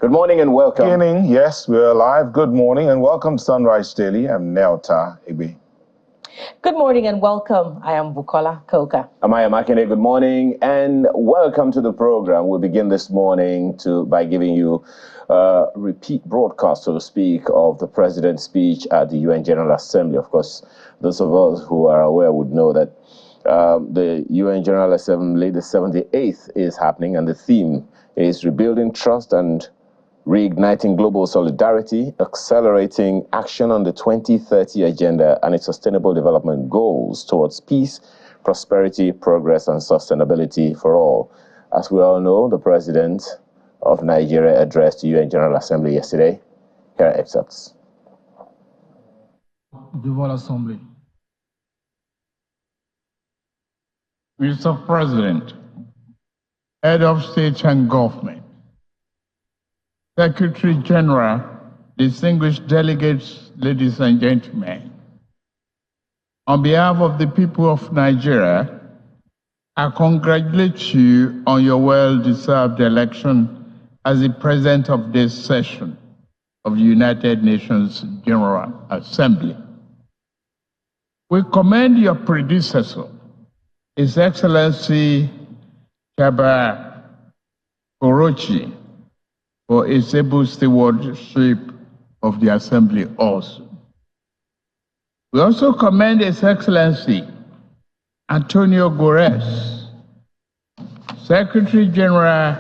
Good morning and welcome. Yes, we're live. Good morning and welcome to Sunrise Daily. I'm Nelta Igbe. Good morning and welcome. I am Bukola Koka. Amaya Makine, good morning and welcome to the program. We'll begin this morning by giving you a repeat broadcast, so to speak, of the President's speech at the UN General Assembly. Of course, those of us who are aware would know that the UN General Assembly, the 78th, is happening, and the theme is rebuilding trust and reigniting global solidarity, accelerating action on the 2030 agenda and its sustainable development goals towards peace, prosperity, progress, and sustainability for all. As we all know, the President of Nigeria addressed the UN General Assembly yesterday. Here are excerpts. The World Assembly. Mr. President, Head of State and Government, Secretary General, distinguished delegates, ladies and gentlemen, on behalf of the people of Nigeria, I congratulate you on your well-deserved election as the President of this session of the United Nations General Assembly. We commend your predecessor, His Excellency Chaba Orochi, for its able stewardship of the Assembly also. We also commend His Excellency Antonio Guterres, Secretary General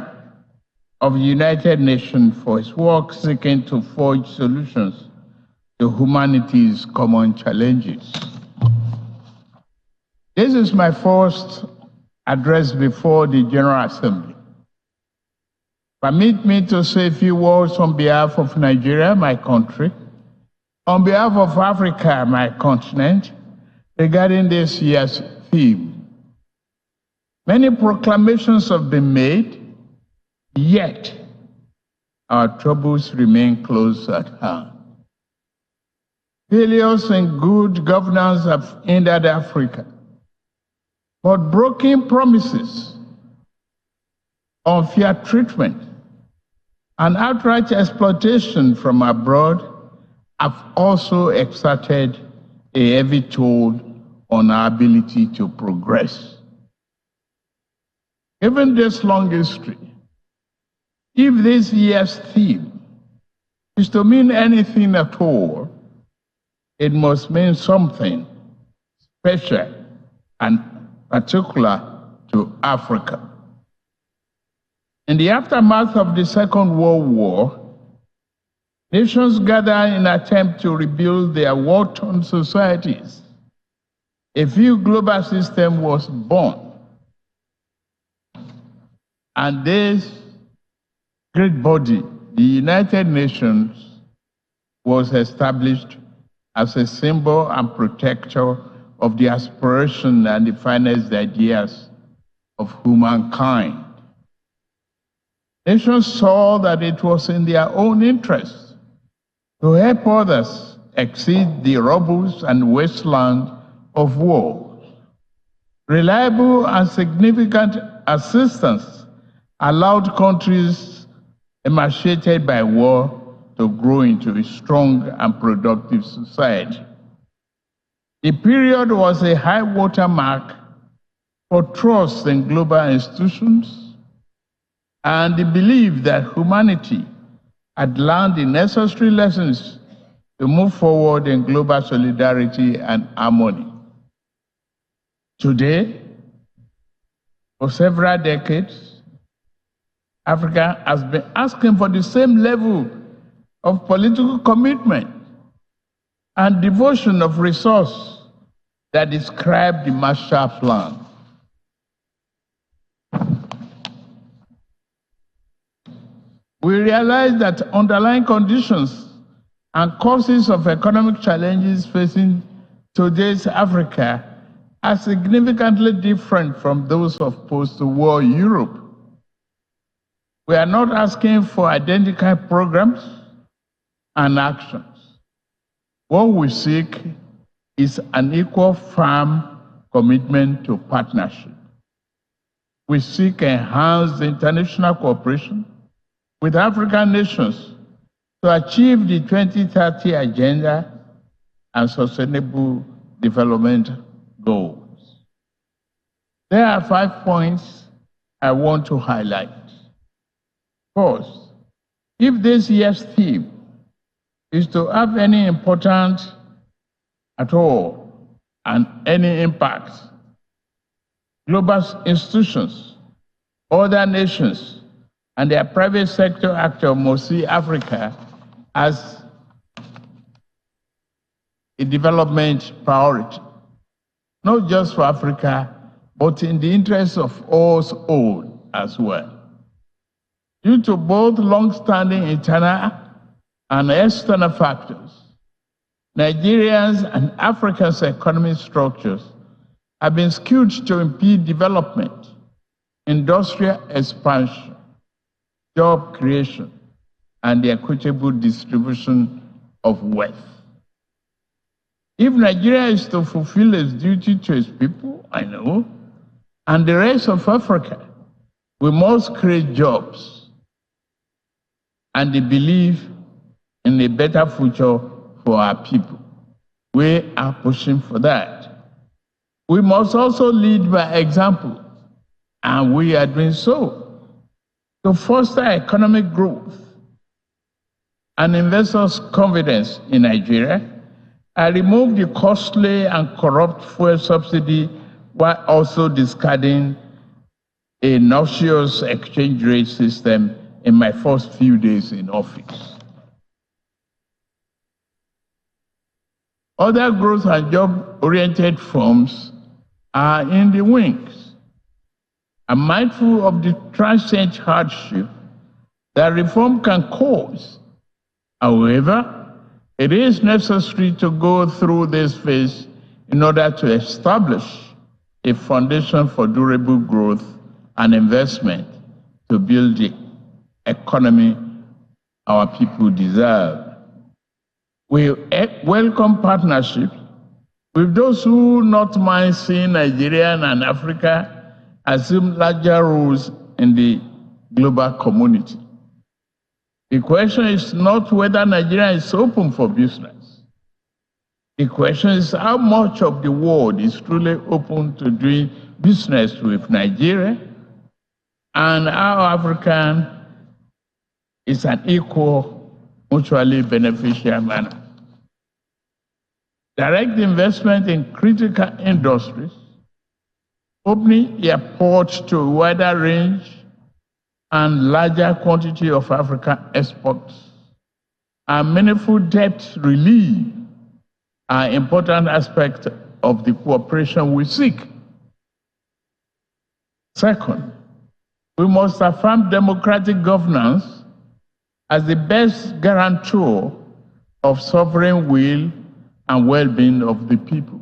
of the United Nations, for his work seeking to forge solutions to humanity's common challenges. This is my first address before the General Assembly. Permit me to say a few words on behalf of Nigeria, my country, on behalf of Africa, my continent, regarding this year's theme. Many proclamations have been made, yet our troubles remain close at hand. Failures in good governance have hindered Africa, but broken promises, unfair treatment, and outright exploitation from abroad have also exerted a heavy toll on our ability to progress. Given this long history, if this year's theme is to mean anything at all, it must mean something special and particular to Africa. In the aftermath of the Second World War, nations gathered in an attempt to rebuild their war-torn societies. A new global system was born, and this great body, the United Nations, was established as a symbol and protector of the aspiration and the finest ideas of humankind. Nations saw that it was in their own interest to help others exceed the rubbles and wasteland of war. Reliable and significant assistance allowed countries emaciated by war to grow into a strong and productive society. The period was a high water mark for trust in global institutions and the belief that humanity had learned the necessary lessons to move forward in global solidarity and harmony. Today, for several decades, Africa has been asking for the same level of political commitment and devotion of resource that described the Marshall Plan. We realize that underlying conditions and causes of economic challenges facing today's Africa are significantly different from those of post-war Europe. We are not asking for identical programs and actions. What we seek is an equal, firm commitment to partnership. We seek enhanced international cooperation with African nations to achieve the 2030 Agenda and Sustainable Development Goals. There are 5 points I want to highlight. First, if this year's theme is to have any importance at all and any impact, global institutions, other nations, and their private sector actors must see Africa as a development priority, not just for Africa, but in the interest of us all as well. Due to both long-standing internal and external factors, Nigeria's and Africa's economic structures have been skewed to impede development, industrial expansion, job creation, and the equitable distribution of wealth. If Nigeria is to fulfill its duty to its people, I know, and the rest of Africa, we must create jobs and the belief in a better future for our people. We are pushing for that. We must also lead by example, and we are doing so, to foster economic growth and investors' confidence in Nigeria. I remove the costly and corrupt fuel subsidy while also discarding a noxious exchange rate system in my first few days in office. Other growth and job-oriented firms are in the wings. I'm mindful of the transient hardship that reform can cause. However, it is necessary to go through this phase in order to establish a foundation for durable growth and investment to build the economy our people deserve. We welcome partnerships with those who not mind seeing Nigeria and Africa assume larger roles in the global community. The question is not whether Nigeria is open for business. The question is how much of the world is truly open to doing business with Nigeria, and how Africa is an equal, mutually beneficial manner. Direct investment in critical industries, opening airports to a wider range and larger quantity of African exports, and meaningful debt relief are important aspects of the cooperation we seek. Second, we must affirm democratic governance as the best guarantor of sovereign will and well-being of the people.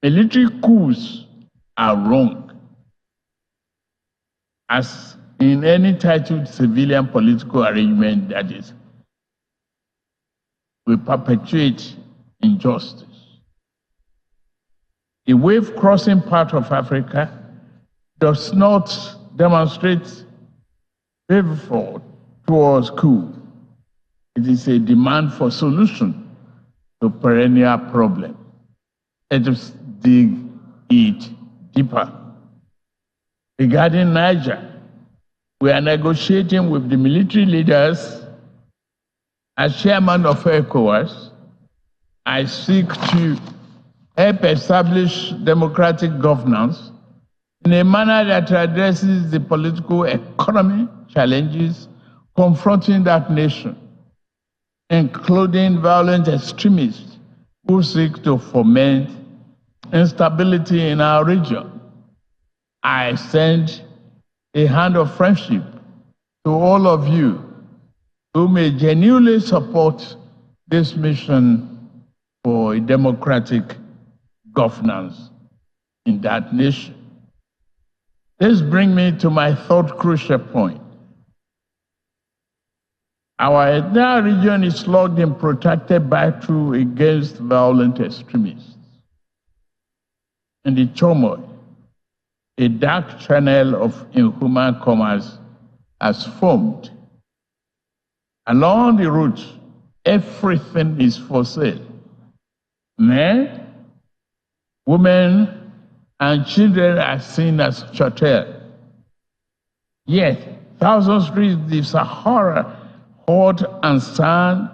Military coups are wrong, as in any titled civilian political arrangement that is, we perpetuate injustice. The wave-crossing part of Africa does not demonstrate favor towards coup. It is a demand for solution to perennial problem. Let us dig it deeper. Regarding Niger, we are negotiating with the military leaders. As chairman of ECOWAS, I seek to help establish democratic governance in a manner that addresses the political economy challenges confronting that nation, including violent extremists who seek to foment instability in our region. I extend a hand of friendship to all of you who may genuinely support this mission for a democratic governance in that nation. This brings me to my third crucial point. Our entire region is locked in protracted battle against violent extremists. In the turmoil, a dark channel of inhuman commerce has formed. Along the route, everything is for sale. Men, women, and children are seen as chattel. Yet, thousands reach the Sahara, hot and sand,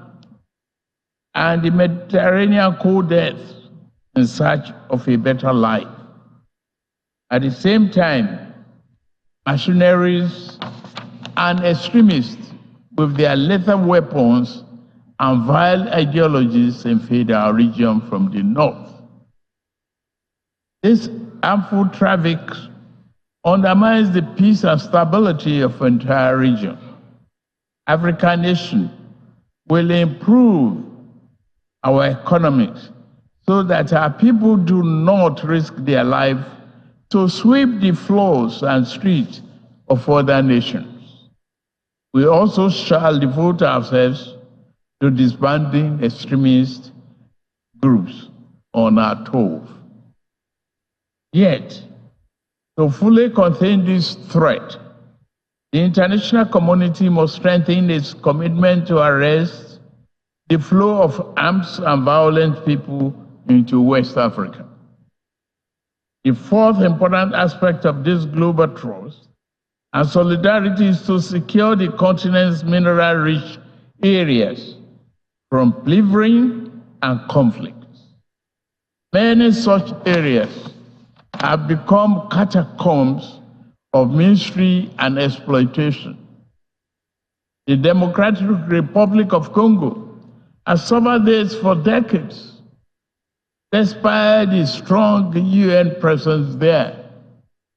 and the Mediterranean cold death in search of a better life. At the same time, mercenaries and extremists with their lethal weapons and vile ideologies invade our region from the north. This harmful traffic undermines the peace and stability of the entire region. African nations will improve our economics so that our people do not risk their life to sweep the floors and streets of other nations. We also shall devote ourselves to disbanding extremist groups on our turf. Yet, to fully contain this threat, the international community must strengthen its commitment to arrest the flow of armed and violent people into West Africa. The fourth important aspect of this global trust and solidarity is to secure the continent's mineral-rich areas from plundering and conflicts. Many such areas have become catacombs of misery and exploitation. The Democratic Republic of Congo has suffered this for decades. Despite the strong UN presence there,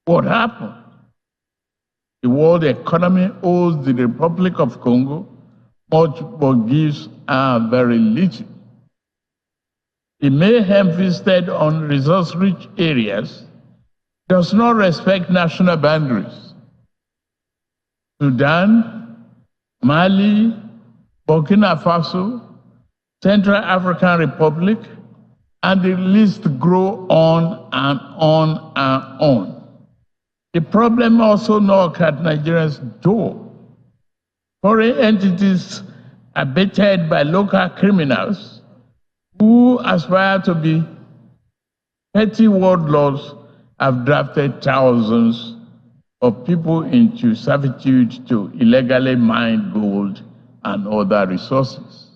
what happened? The world economy owes the Republic of Congo much, but gives her very little. The mayhem visited on resource-rich areas does not respect national boundaries. Sudan, Mali, Burkina Faso, Central African Republic, and the list grow on and on and on. The problem also knocks at Nigeria's door. Foreign entities abated by local criminals who aspire to be petty warlords have drafted thousands of people into servitude to illegally mine gold and other resources.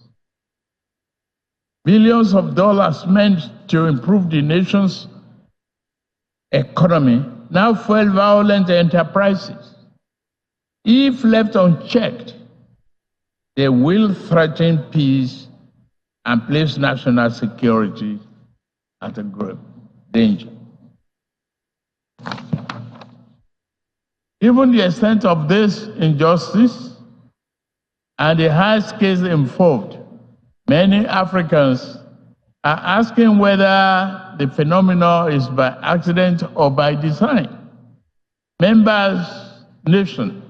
Billions of dollars meant to improve the nation's economy now fuel violent enterprises. If left unchecked, they will threaten peace and place national security at a grave danger. Given the extent of this injustice and the high scales involved, many Africans are asking whether the phenomenon is by accident or by design. Members' nations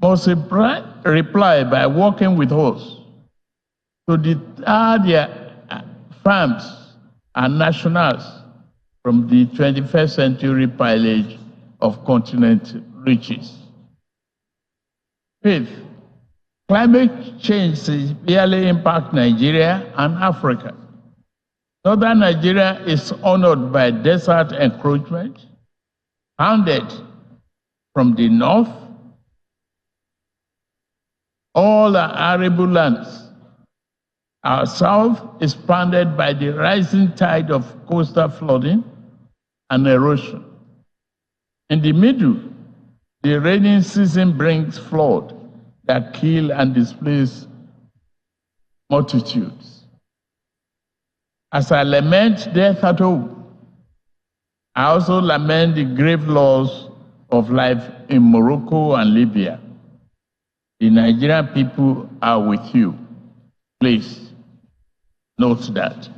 must reply by working with us to deter their farms and nationals from the 21st century pillage of continent riches. Fifth, climate change severely impacts Nigeria and Africa. Northern Nigeria is honored by desert encroachment, founded from the north. All are arable lands. Our south is pounded by the rising tide of coastal flooding and erosion. In the middle, the rainy season brings flood that kill and displace multitudes. As I lament death at home, I also lament the grave loss of life in Morocco and Libya. The Nigerian people are with you. Please note that.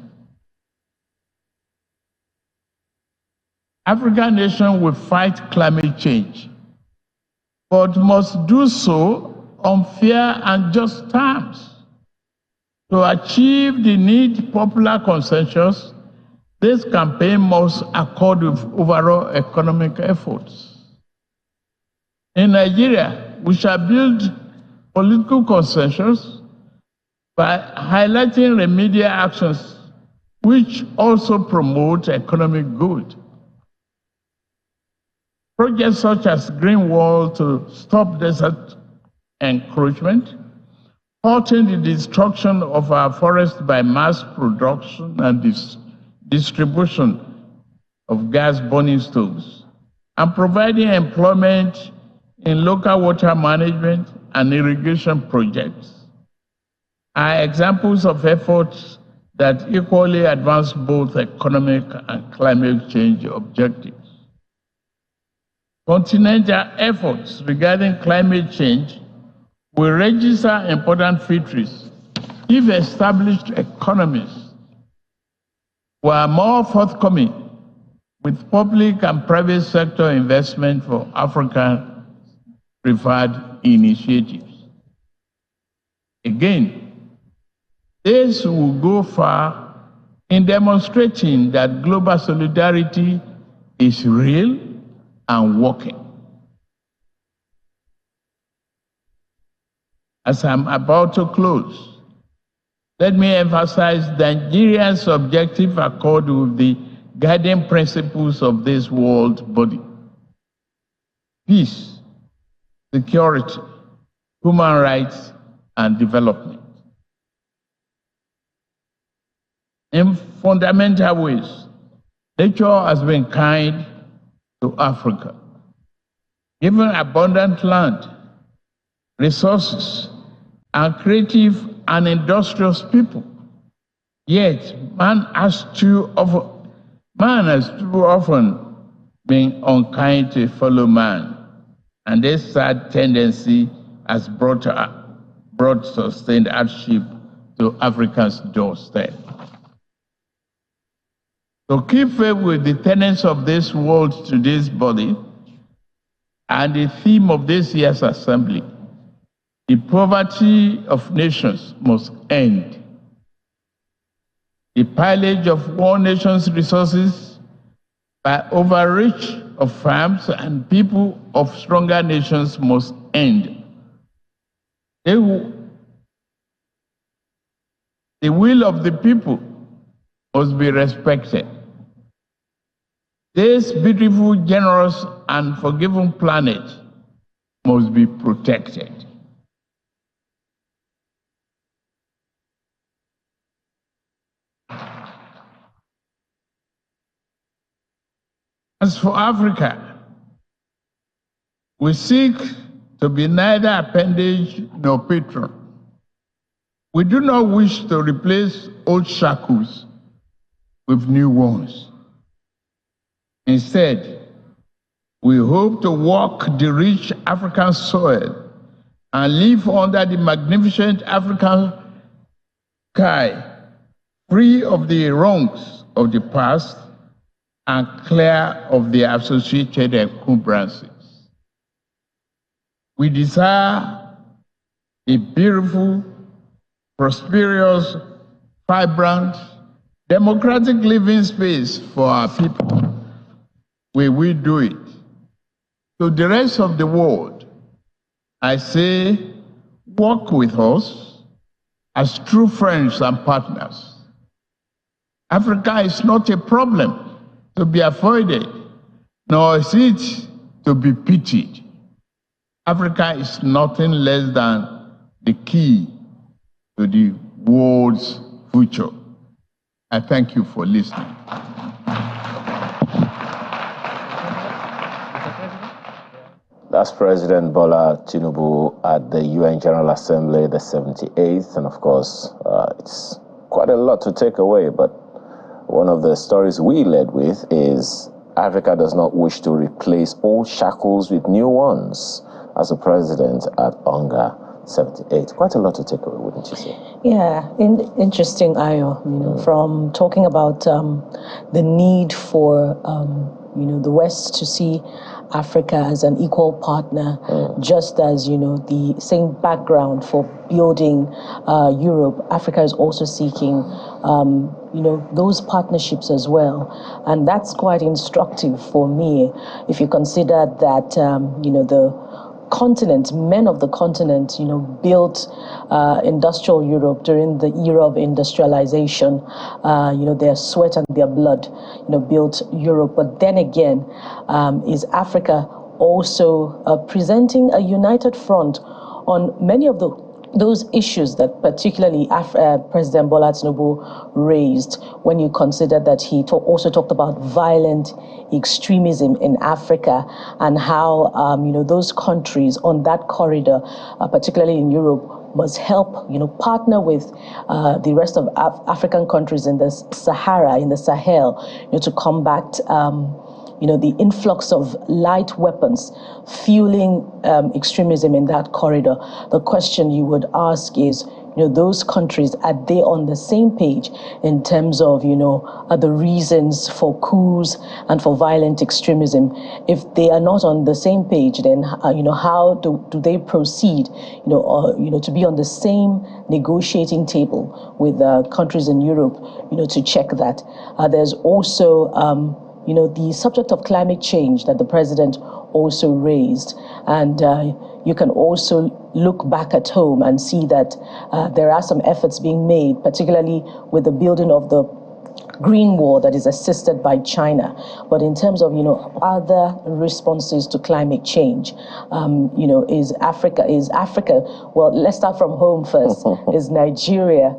African nations will fight climate change, but must do so on fair and just terms. To achieve the need popular consensus, this campaign must accord with overall economic efforts. In Nigeria, we shall build political consensus by highlighting remedial actions which also promote economic good. Projects such as Green Wall to stop desert encroachment, halting the destruction of our forests by mass production and distribution of gas burning stoves, and providing employment in local water management and irrigation projects are examples of efforts that equally advance both economic and climate change objectives. Continental efforts regarding climate change will register important victories if established economies were more forthcoming with public and private sector investment for African preferred initiatives. Again, this will go far in demonstrating that global solidarity is real and working. As I'm about to close, let me emphasize Nigeria's objective accord with the guiding principles of this world body: peace, security, human rights, and development. In fundamental ways, nature has been kind to Africa, given abundant land, resources, and creative and industrious people. Yet, man has too often been unkind to fellow man, and this sad tendency has brought sustained hardship to Africa's doorstep. To keep faith with the tenets of this world to this body and the theme of this year's assembly, the poverty of nations must end. The pillage of one nation's resources by overreach of farms and people of stronger nations must end. The will of the people must be respected. This beautiful, generous, and forgiving planet must be protected. As for Africa, we seek to be neither appendage nor patron. We do not wish to replace old shackles with new ones. Instead, we hope to walk the rich African soil and live under the magnificent African sky, free of the wrongs of the past and clear of the associated encumbrances. We desire a beautiful, prosperous, vibrant, democratic living space for our people. We will do it. To the rest of the world, I say, work with us as true friends and partners. Africa is not a problem to be avoided, nor is it to be pitied. Africa is nothing less than the key to the world's future. I thank you for listening. That's President Bola Tinubu at the UN General Assembly, the 78th. And of course, it's quite a lot to take away. But one of the stories we led with is Africa does not wish to replace old shackles with new ones, as the president at UNGA 78. Quite a lot to take away, wouldn't you say? Yeah, interesting, Ayo, from talking about the need for, the West to see Africa as an equal partner, just as, the same background for building Europe, Africa is also seeking, those partnerships as well. And that's quite instructive for me, if you consider that, the continent, men of the continent, built industrial Europe during the era of industrialization. Their sweat and their blood, built Europe. But then again, is Africa also presenting a united front on many of those issues that particularly President Bola Tinubu raised, when you consider that he also talked about violent extremism in Africa, and how those countries on that corridor, particularly in Europe, must help partner with the rest of African countries in the Sahara, in the Sahel, to combat the influx of light weapons fueling extremism in that corridor. The question you would ask is, those countries, are they on the same page in terms of, are the reasons for coups and for violent extremism? If they are not on the same page, then, how do they proceed, to be on the same negotiating table with countries in Europe, to check that? There's also, the subject of climate change that the president also raised. And you can also look back at home and see that there are some efforts being made, particularly with the building of the green wall that is assisted by China. But in terms of, other responses to climate change, is Africa, well, let's start from home first. Is Nigeria,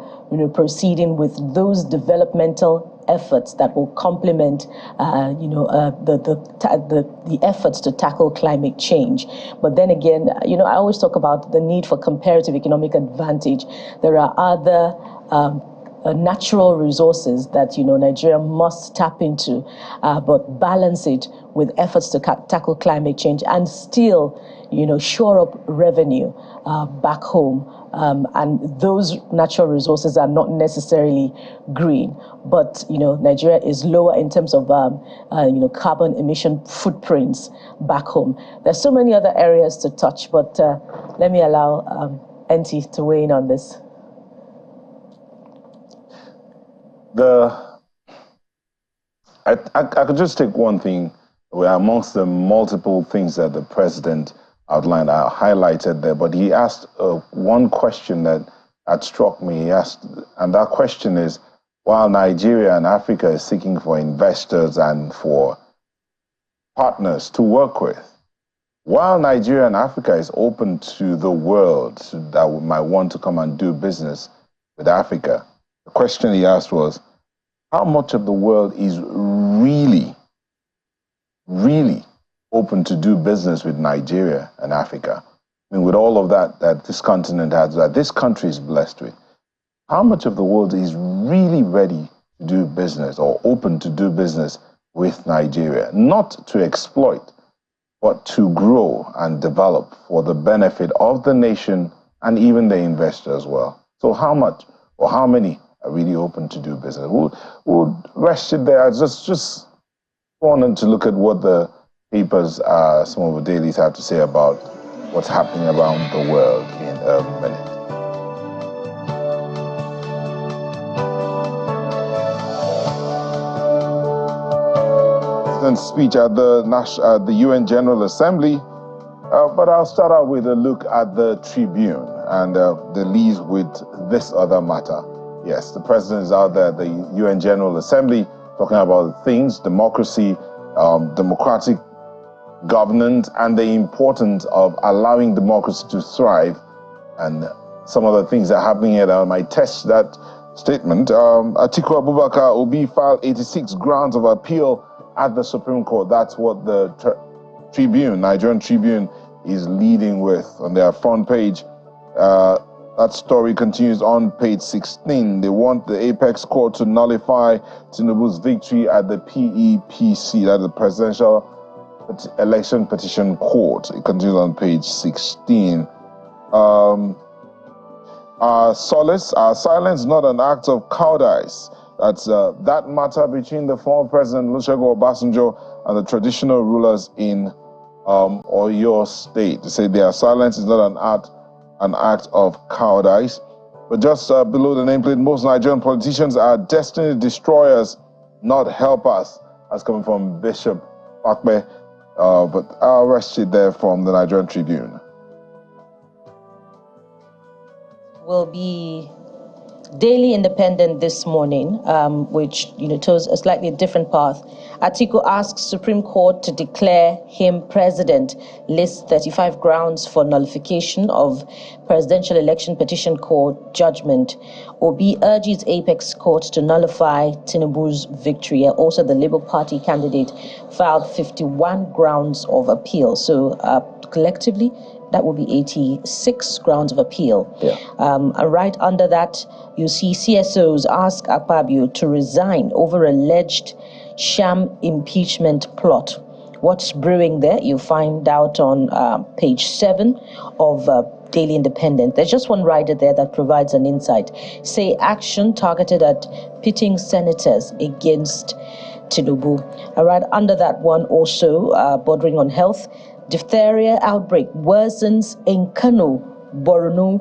proceeding with those developmental efforts that will complement, the efforts to tackle climate change? But then again, I always talk about the need for comparative economic advantage. There are other natural resources that Nigeria must tap into, but balance it with efforts to tackle climate change and still, shore up revenue back home. And those natural resources are not necessarily green, but Nigeria is lower in terms of carbon emission footprints back home. There's so many other areas to touch, but let me allow Enti to weigh in on this. I could just take one thing, where amongst the multiple things that the president outlined, I highlighted there, but he asked one question that had struck me. He asked, and that question is, while Nigeria and Africa is seeking for investors and for partners to work with, while Nigeria and Africa is open to the world that might want to come and do business with Africa, the question he asked was, how much of the world is really open to do business with Nigeria and Africa? I mean, with all of that this continent has, that this country is blessed with, how much of the world is really ready to do business or open to do business with Nigeria? Not to exploit, but to grow and develop for the benefit of the nation and even the investor as well. So how much or how many are really open to do business? We'll rest it there. I just wanted to look at what the papers, some of the dailies have to say about what's happening around the world in a minute. President's speech at the UN General Assembly, but I'll start out with a look at the Tribune and the leads with this other matter. Yes, the president is out there at the UN General Assembly talking about things, democracy, democratic governance, and the importance of allowing democracy to thrive. And some of the things that are happening here that might test that statement. Atiku Abubakar Obi filed 86 grounds of appeal at the Supreme Court. That's what the Tribune, Nigerian Tribune, is leading with on their front page. That story continues on page 16. They want the Apex Court to nullify Tinubu's victory at the PEPC, that's the Presidential Election Petition Court. It continues on page 16. Our silence, not an act of cowardice. That's that matter between the former President Olusegun Obasanjo and the traditional rulers in Oyo State. They say their silence is not an act of cowardice. But just below the nameplate, most Nigerian politicians are destiny destroyers, not helpers. That's coming from Bishop Akbe. But I'll rest it there from the Nigerian Tribune. will be Daily Independent this morning, which chose a slightly different path. Atiku asks Supreme Court to declare him president, lists 35 grounds for nullification of presidential election petition court judgment. Obi urges Apex Court to nullify Tinubu's victory. Also, the Labour Party candidate filed 51 grounds of appeal. So collectively, that will be 86 grounds of appeal. Yeah. And right under that, you see CSOs ask Akpabio to resign over alleged sham impeachment plot. What's brewing there? You find out on page 7 of Daily Independent. There's just one rider there that provides an insight. Say action targeted at pitting senators against Tinubu. And right under that one also, bordering on health, diphtheria outbreak worsens in Kano, Borno,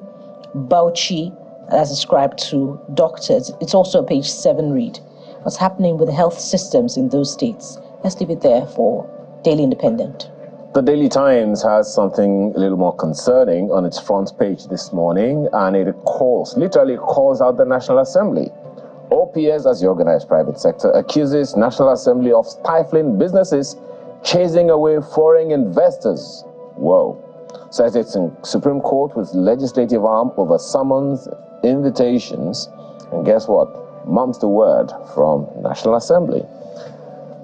Bauchi, as described to doctors. It's also a page 7 read. What's happening with the health systems in those states? Let's leave it there for Daily Independent. The Daily Times has something a little more concerning on its front page this morning, and it literally calls out the National Assembly. OPS, as the organized private sector, accuses National Assembly of stifling businesses chasing away foreign investors. Whoa. Says it's in Supreme Court with legislative arm over summons, invitations, and guess what? Mum's the word from National Assembly.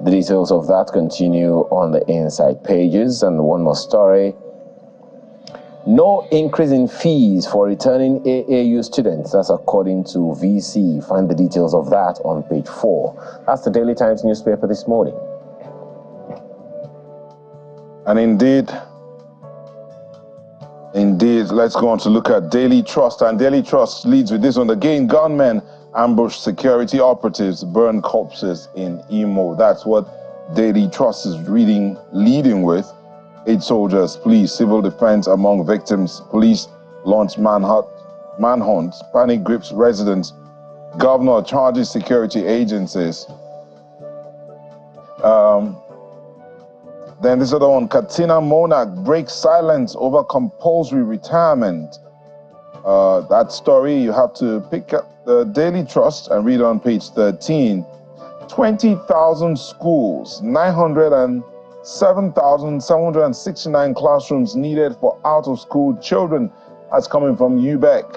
The details of that continue on the inside pages. And one more story. No increase in fees for returning AAU students. That's according to VC. Find the details of that on page 4. That's the Daily Times newspaper this morning. And indeed, let's go on to look at Daily Trust. And Daily Trust leads with this one. Again, gunmen ambush security operatives, burn corpses in Imo. That's what Daily Trust is leading with. 8 soldiers, police, civil defense among victims. Police launch manhunt, panic grips residents. Governor charges security agencies. Then this other one, Katina Monarch breaks silence over compulsory retirement. That story, you have to pick up the Daily Trust and read on page 13. 20,000 schools, 907,769 classrooms needed for out-of-school children. That's coming from UBEC.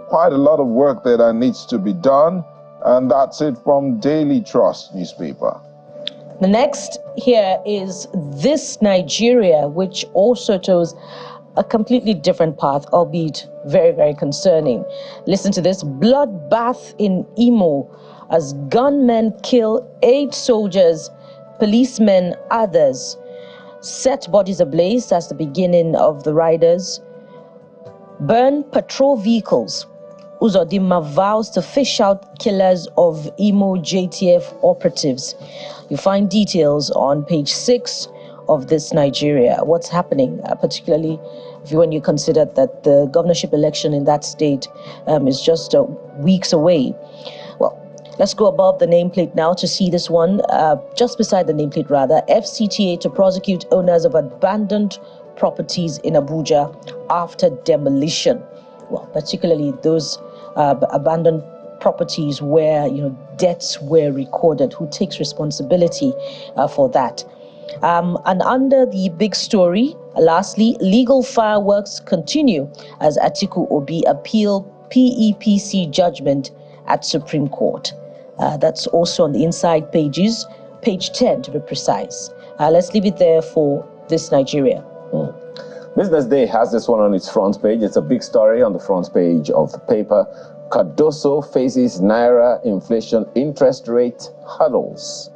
Quite a lot of work there that needs to be done. And that's it from Daily Trust newspaper. The next here is This Nigeria, which also shows a completely different path, albeit very, very concerning. Listen to this. Bloodbath in Imo as gunmen kill 8 soldiers, policemen, others. Set bodies ablaze. That's the beginning of the riders. Burn patrol vehicles. Uzodinma vows to fish out killers of Imo JTF operatives. You find details on page 6 of This Nigeria. What's happening, particularly when you consider that the governorship election in that state is just weeks away. Well, let's go above the nameplate now to see this one. Just beside the nameplate, rather, FCTA to prosecute owners of abandoned properties in Abuja after demolition. Well, particularly those abandoned properties where debts were recorded. Who takes responsibility for that? And under the big story, lastly, legal fireworks continue as Atiku Obi appeal PEPC judgment at Supreme Court. That's also on the inside pages, page 10 to be precise. Let's leave it there for This Nigeria. Business Day has this one on its front page. It's a big story on the front page of the paper. Cardoso faces Naira inflation interest rate hurdles.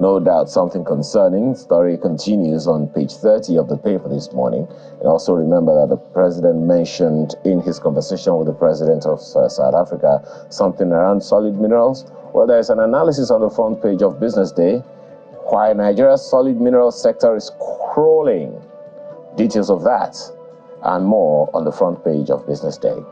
No doubt something concerning. Story continues on page 30 of the paper this morning. And also remember that the president mentioned in his conversation with the president of South Africa something around solid minerals. Well, there's an analysis on the front page of Business Day why Nigeria's solid minerals sector is crawling. Details of that and more on the front page of Business Day.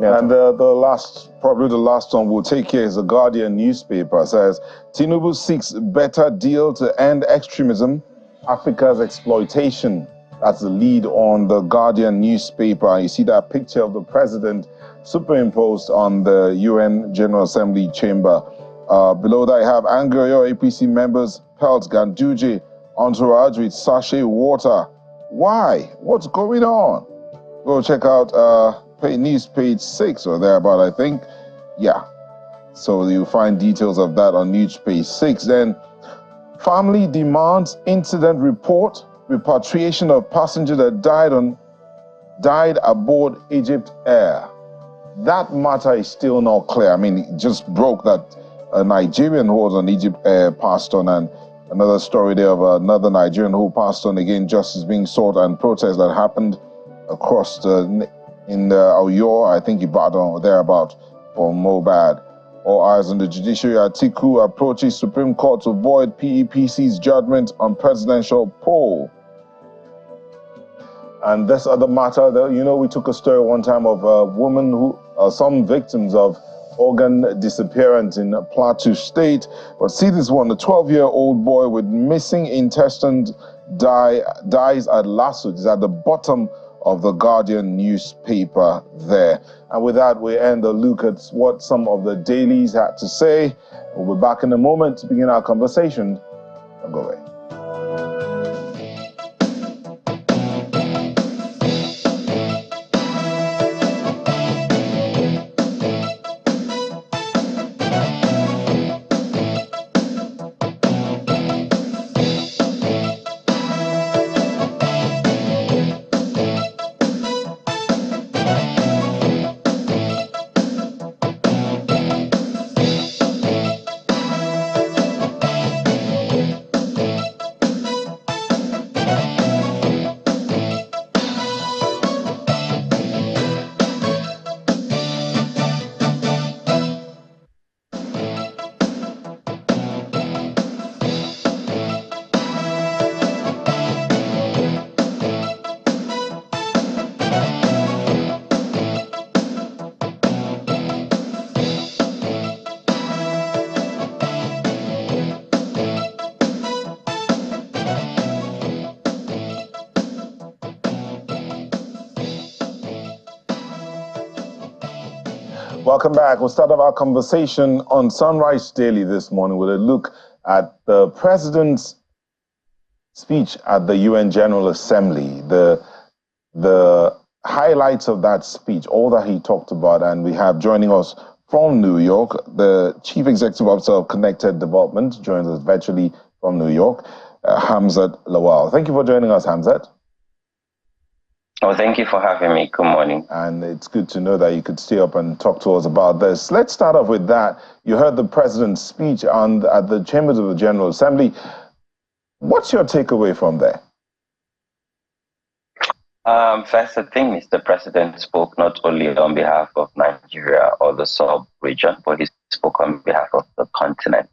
Yeah. And probably the last one we'll take here is the Guardian newspaper. It says, Tinubu seeks better deal to end extremism, Africa's exploitation. That's the lead on the Guardian newspaper. You see that picture of the president superimposed on the UN General Assembly chamber. Below that, you have Angoyo APC members pelt Ganduje entourage with sachet water. Why? What's going on? Go check out news page 6 or thereabout, I think. Yeah. So you'll find details of that on news page 6. Then, family demands incident report. Repatriation of passenger that died aboard Egypt Air. That matter is still not clear. I mean, it just broke that a Nigerian who was on Egypt Air passed on, and another story there of another Nigerian who passed on. Again, justice being sought, and protests that happened across in Oyo, I think Ibadan or thereabout, for Mobad. All eyes on the judiciary. Atiku approaches Supreme Court to void PEPC's judgment on presidential poll. And this other matter, we took a story one time of a woman who, some victims of organ disappearance in Plateau State. But see this one, a 12-year-old boy with missing intestines dies at Lasso. It's at the bottom of the Guardian newspaper there. And with that, we end the look at what some of the dailies had to say. We'll be back in a moment to begin our conversation. Don't go away. Welcome back. We'll start off our conversation on Sunrise Daily this morning with a look at the president's speech at the UN General Assembly, the highlights of that speech, all that he talked about. And we have joining us from New York, the Chief Executive Officer of Connected Development, joins us virtually from New York, Hamzat Lawal. Thank you for joining us, Hamzat. Oh, thank you for having me. Good morning. And it's good to know that you could stay up and talk to us about this. Let's start off with that. You heard the president's speech at the Chambers of the General Assembly. What's your takeaway from there? First, I think Mr. President spoke not only on behalf of Nigeria or the sub-region, but he spoke on behalf of the continent.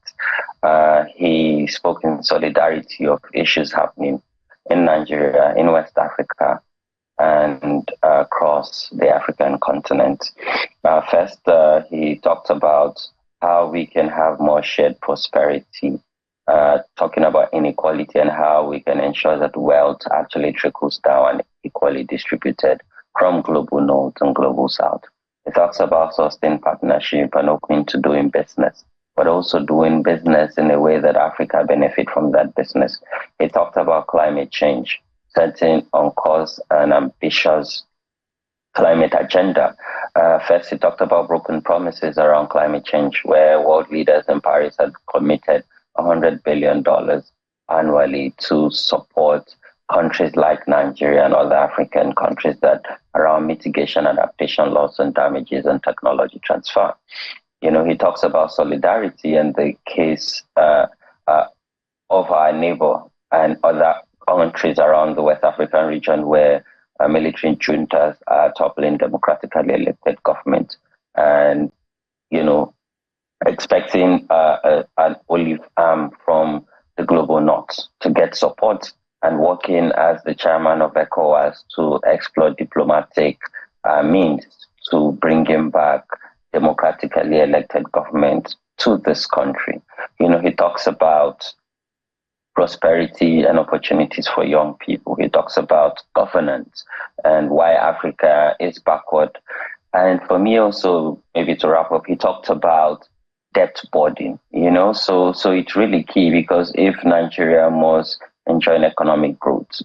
He spoke in solidarity of issues happening in Nigeria, in West Africa, and across the African continent. First, he talked about how we can have more shared prosperity, talking about inequality and how we can ensure that wealth actually trickles down and equally distributed from global north and global south. He talks about sustained partnership and open to doing business, but also doing business in a way that Africa benefit from that business. He talked about climate change, setting on course an ambitious climate agenda. First, he talked about broken promises around climate change, where world leaders in Paris had committed $100 billion annually to support countries like Nigeria and other African countries that around mitigation, adaptation, loss and damages and technology transfer. He talks about solidarity in the case of our neighbor and other countries around the West African region where military juntas are toppling democratically elected government, and expecting an olive arm from the global north to get support, and working as the chairman of ECOWAS to explore diplomatic means to bring him back democratically elected government to this country. He talks about prosperity and opportunities for young people. He talks about governance and why Africa is backward. And for me also, maybe to wrap up, he talked about debt burden, so it's really key, because if Nigeria must enjoy an economic growth,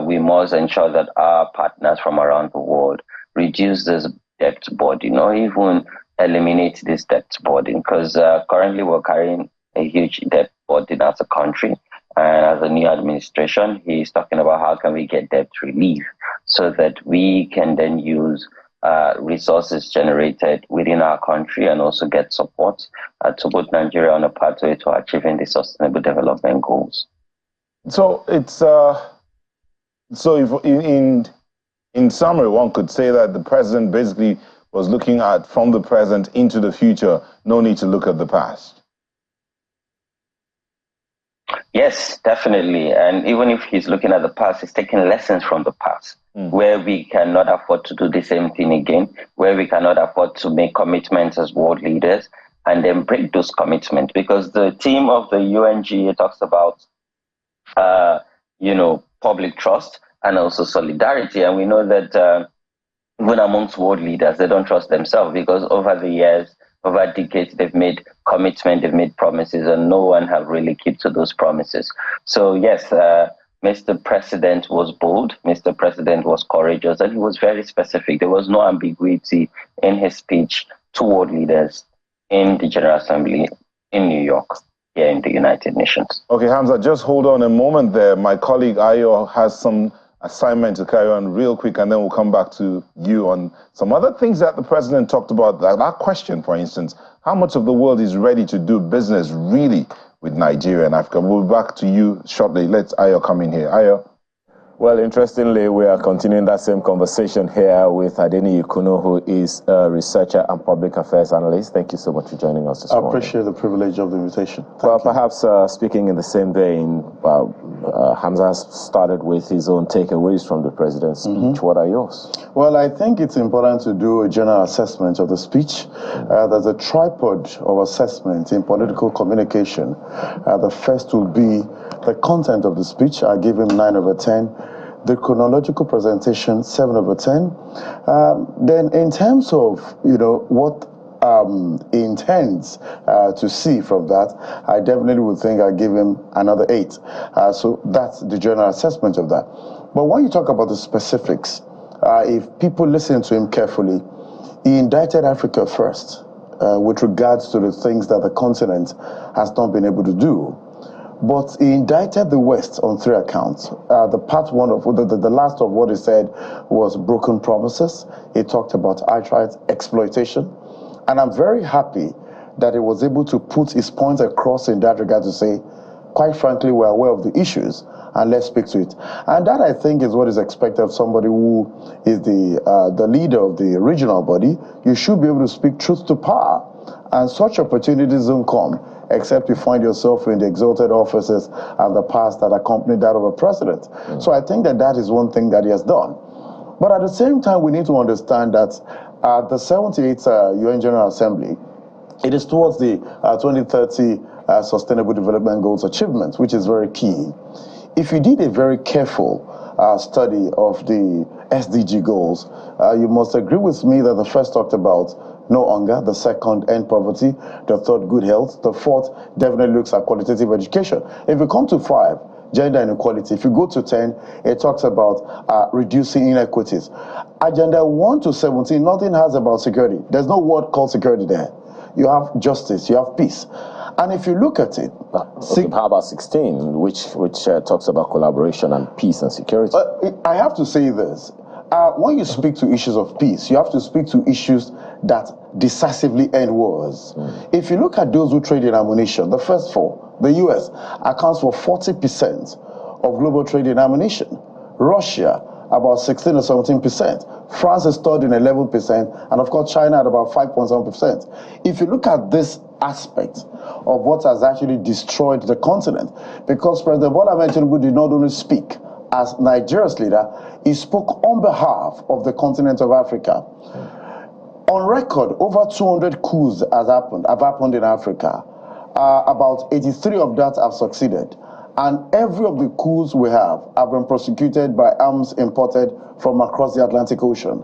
we must ensure that our partners from around the world reduce this debt burden, or even eliminate this debt burden, because currently we're carrying a huge debt burden as a country. And as a new administration, he's talking about how can we get debt relief so that we can then use resources generated within our country and also get support to put Nigeria on a pathway to achieving the sustainable development goals. So it's so if in summary, one could say that the president basically was looking at from the present into the future. No need to look at the past. Yes, definitely. And even if he's looking at the past, he's taking lessons from the past, where we cannot afford to do the same thing again, where we cannot afford to make commitments as world leaders and then break those commitments. Because the theme of the UNGA talks about, public trust and also solidarity. And we know that even amongst world leaders, they don't trust themselves, because over the years, over decades, they've made commitments, they've made promises, and no one have really kept to those promises. So yes, Mr. President was bold, Mr. President was courageous, and he was very specific. There was no ambiguity in his speech to world leaders in the General Assembly in New York, here in the United Nations. Okay, Hamza, just hold on a moment there. My colleague Ayo has some assignment to carry on real quick, and then we'll come back to you on some other things that the president talked about. That question, for instance, how much of the world is ready to do business really with Nigeria and Africa? We'll be back to you shortly. Let's Ayo come in here. Ayo. Well, interestingly, we are continuing that same conversation here with Adeni Ikuno, who is a researcher and public affairs analyst. Thank you so much for joining us this morning. I appreciate the privilege of the invitation. Well, perhaps speaking in the same vein, Hamza started with his own takeaways from the president's speech. What are yours? Well, I think it's important to do a general assessment of the speech. There's a tripod of assessment in political communication. The first will be the content of the speech. I give him 9 over 10. The chronological presentation, 7 over 10. Then in terms of, what he intends to see from that, I definitely would think I give him another 8. So that's the general assessment of that. But when you talk about the specifics, if people listen to him carefully, he indicted Africa first with regards to the things that the continent has not been able to do. But he indicted the West on 3 accounts. The part one of the last of what he said was broken promises. He talked about outright exploitation. And I'm very happy that he was able to put his points across in that regard to say, quite frankly, we're aware of the issues and let's speak to it. And that, I think, is what is expected of somebody who is the leader of the regional body. You should be able to speak truth to power. And such opportunities don't come except you find yourself in the exalted offices and the past that accompanied that of a president. So I think that is one thing that he has done. But at the same time, we need to understand that the 78th UN General Assembly, it is towards the 2030 Sustainable Development Goals achievement, which is very key. If you did a very careful study of the SDG goals, you must agree with me that the first talked about no hunger, the second, end poverty, the third, good health, the fourth definitely looks at qualitative education. If you come to 5, gender inequality, if you go to 10, it talks about reducing inequities. Agenda 1 to 17, nothing has about security. There's no word called security there. You have justice, you have peace. And if you look at it... how about 16, which talks about collaboration and peace and security? I have to say this. When you speak to issues of peace, you have to speak to issues that decisively end wars. If you look at those who trade in ammunition, the first 4, the US accounts for 40% of global trade in ammunition. Russia, about 16 or 17%. France is third in 11%, and of course China at about 5.7%. If you look at this aspect of what has actually destroyed the continent, because President Bola Tinubu did not only speak as Nigeria's leader, he spoke on behalf of the continent of Africa. On record, over 200 coups have happened in Africa. About 83 of that have succeeded. And every of the coups we have been prosecuted by arms imported from across the Atlantic Ocean.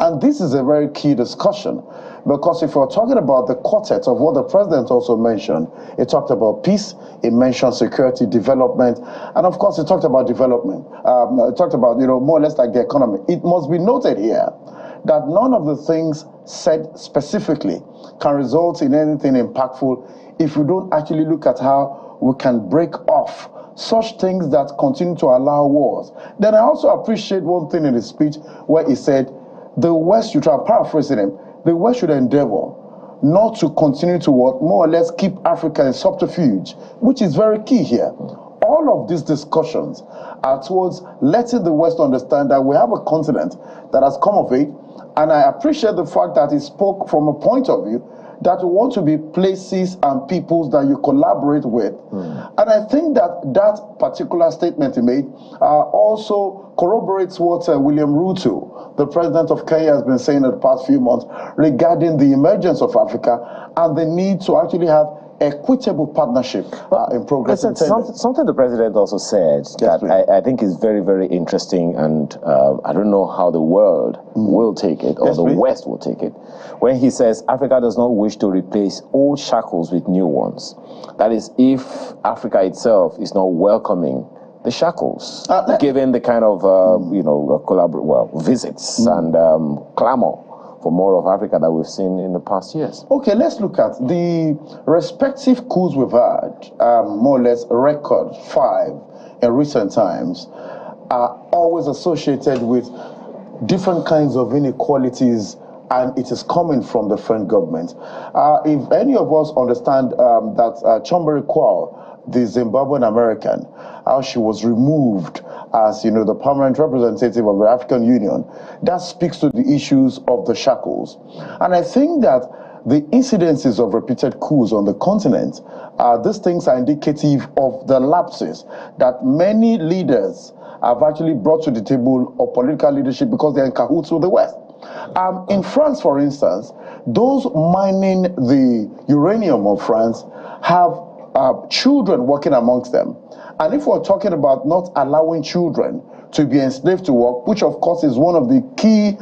And this is a very key discussion, because if we're talking about the quartet of what the president also mentioned, he talked about peace, he mentioned security, development, and of course he talked about development. He talked about, more or less like the economy. It must be noted here that none of the things said specifically can result in anything impactful if we don't actually look at how we can break off such things that continue to allow wars. Then I also appreciate one thing in his speech where he said, the West, you try paraphrasing him, the West should endeavor not to continue to what, more or less keep Africa in subterfuge, which is very key here. All of these discussions are towards letting the West understand that we have a continent that has come of age, and I appreciate the fact that he spoke from a point of view that we want to be places and peoples that you collaborate with. And I think that that particular statement he made also corroborates what William Ruto, the president of Kenya, has been saying in the past few months regarding the emergence of Africa and the need to actually have equitable partnership in progress. Something the president also said that I think is very, very interesting, and I don't know how the world will take it, or the West will take it, when he says Africa does not wish to replace old shackles with new ones. That is, if Africa itself is not welcoming the shackles, given the kind of visits and clamor for more of Africa that we've seen in the past years. Okay, let's look at the respective coups we've had, more or less record 5 in recent times, are always associated with different kinds of inequalities, and it is coming from the French government. If any of us understand that Chambere Kwao, the Zimbabwean American, how she was removed as, the permanent representative of the African Union, that speaks to the issues of the shackles. And I think that the incidences of repeated coups on the continent, these things are indicative of the lapses that many leaders have actually brought to the table of political leadership because they're in cahoots with the West. In France, for instance, those mining the uranium of France have children working amongst them. And if we're talking about not allowing children to be enslaved to work, which of course is one of the key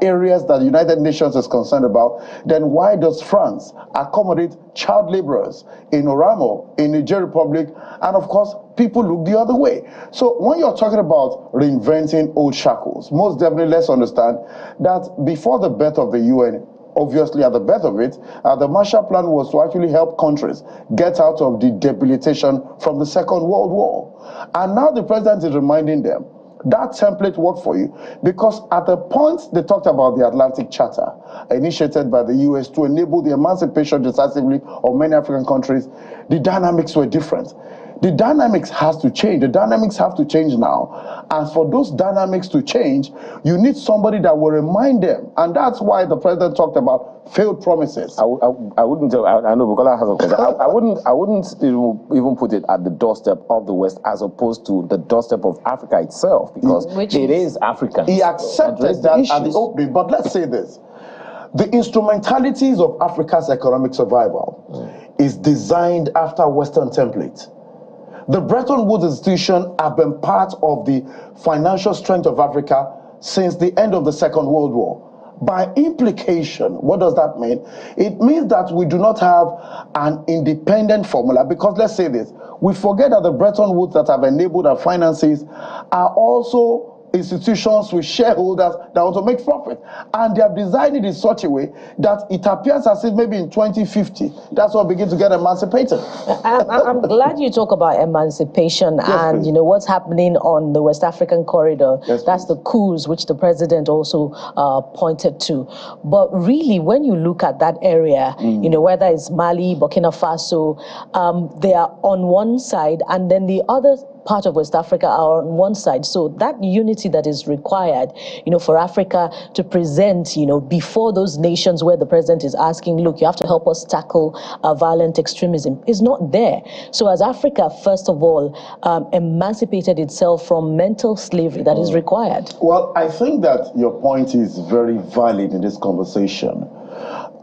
areas that the United Nations is concerned about, then why does France accommodate child laborers in Oramo, in Niger Republic, and of course people look the other way? So when you're talking about reinventing old shackles, most definitely let's understand that before the birth of the UN, obviously at the birth of it, the Marshall Plan was to actually help countries get out of the debilitation from the Second World War. And now the president is reminding them that template worked for you, because at the point they talked about the Atlantic Charter initiated by the US to enable the emancipation decisively of many African countries, the dynamics were different. The dynamics has to change. The dynamics have to change now. And for those dynamics to change, you need somebody that will remind them. And that's why the president talked about failed promises. I wouldn't tell, I know Bukola has a question. I wouldn't even put it at the doorstep of the West as opposed to the doorstep of Africa itself, because it is African. He accepted that at the opening. But let's say this. The instrumentalities of Africa's economic survival is designed after Western template. The Bretton Woods institution have been part of the financial strength of Africa since the end of the Second World War. By implication, what does that mean? It means that we do not have an independent formula, because let's say this, we forget that the Bretton Woods that have enabled our finances are also institutions with shareholders that want to make profit, and they have designed it in such a way that it appears as if maybe in 2050 that's what begins to get emancipated. I'm glad you talk about emancipation. Yes, and please. What's happening on the West African corridor. Yes, that's please. The coups which the president also pointed to. But really, when you look at that area, whether it's Mali, Burkina Faso, they are on one side, and then the other part of West Africa are on one side. So that unity that is required, for Africa to present, before those nations where the president is asking, look, you have to help us tackle violent extremism, is not there. So as Africa, first of all, emancipated itself from mental slavery that is required. Well, I think that your point is very valid in this conversation.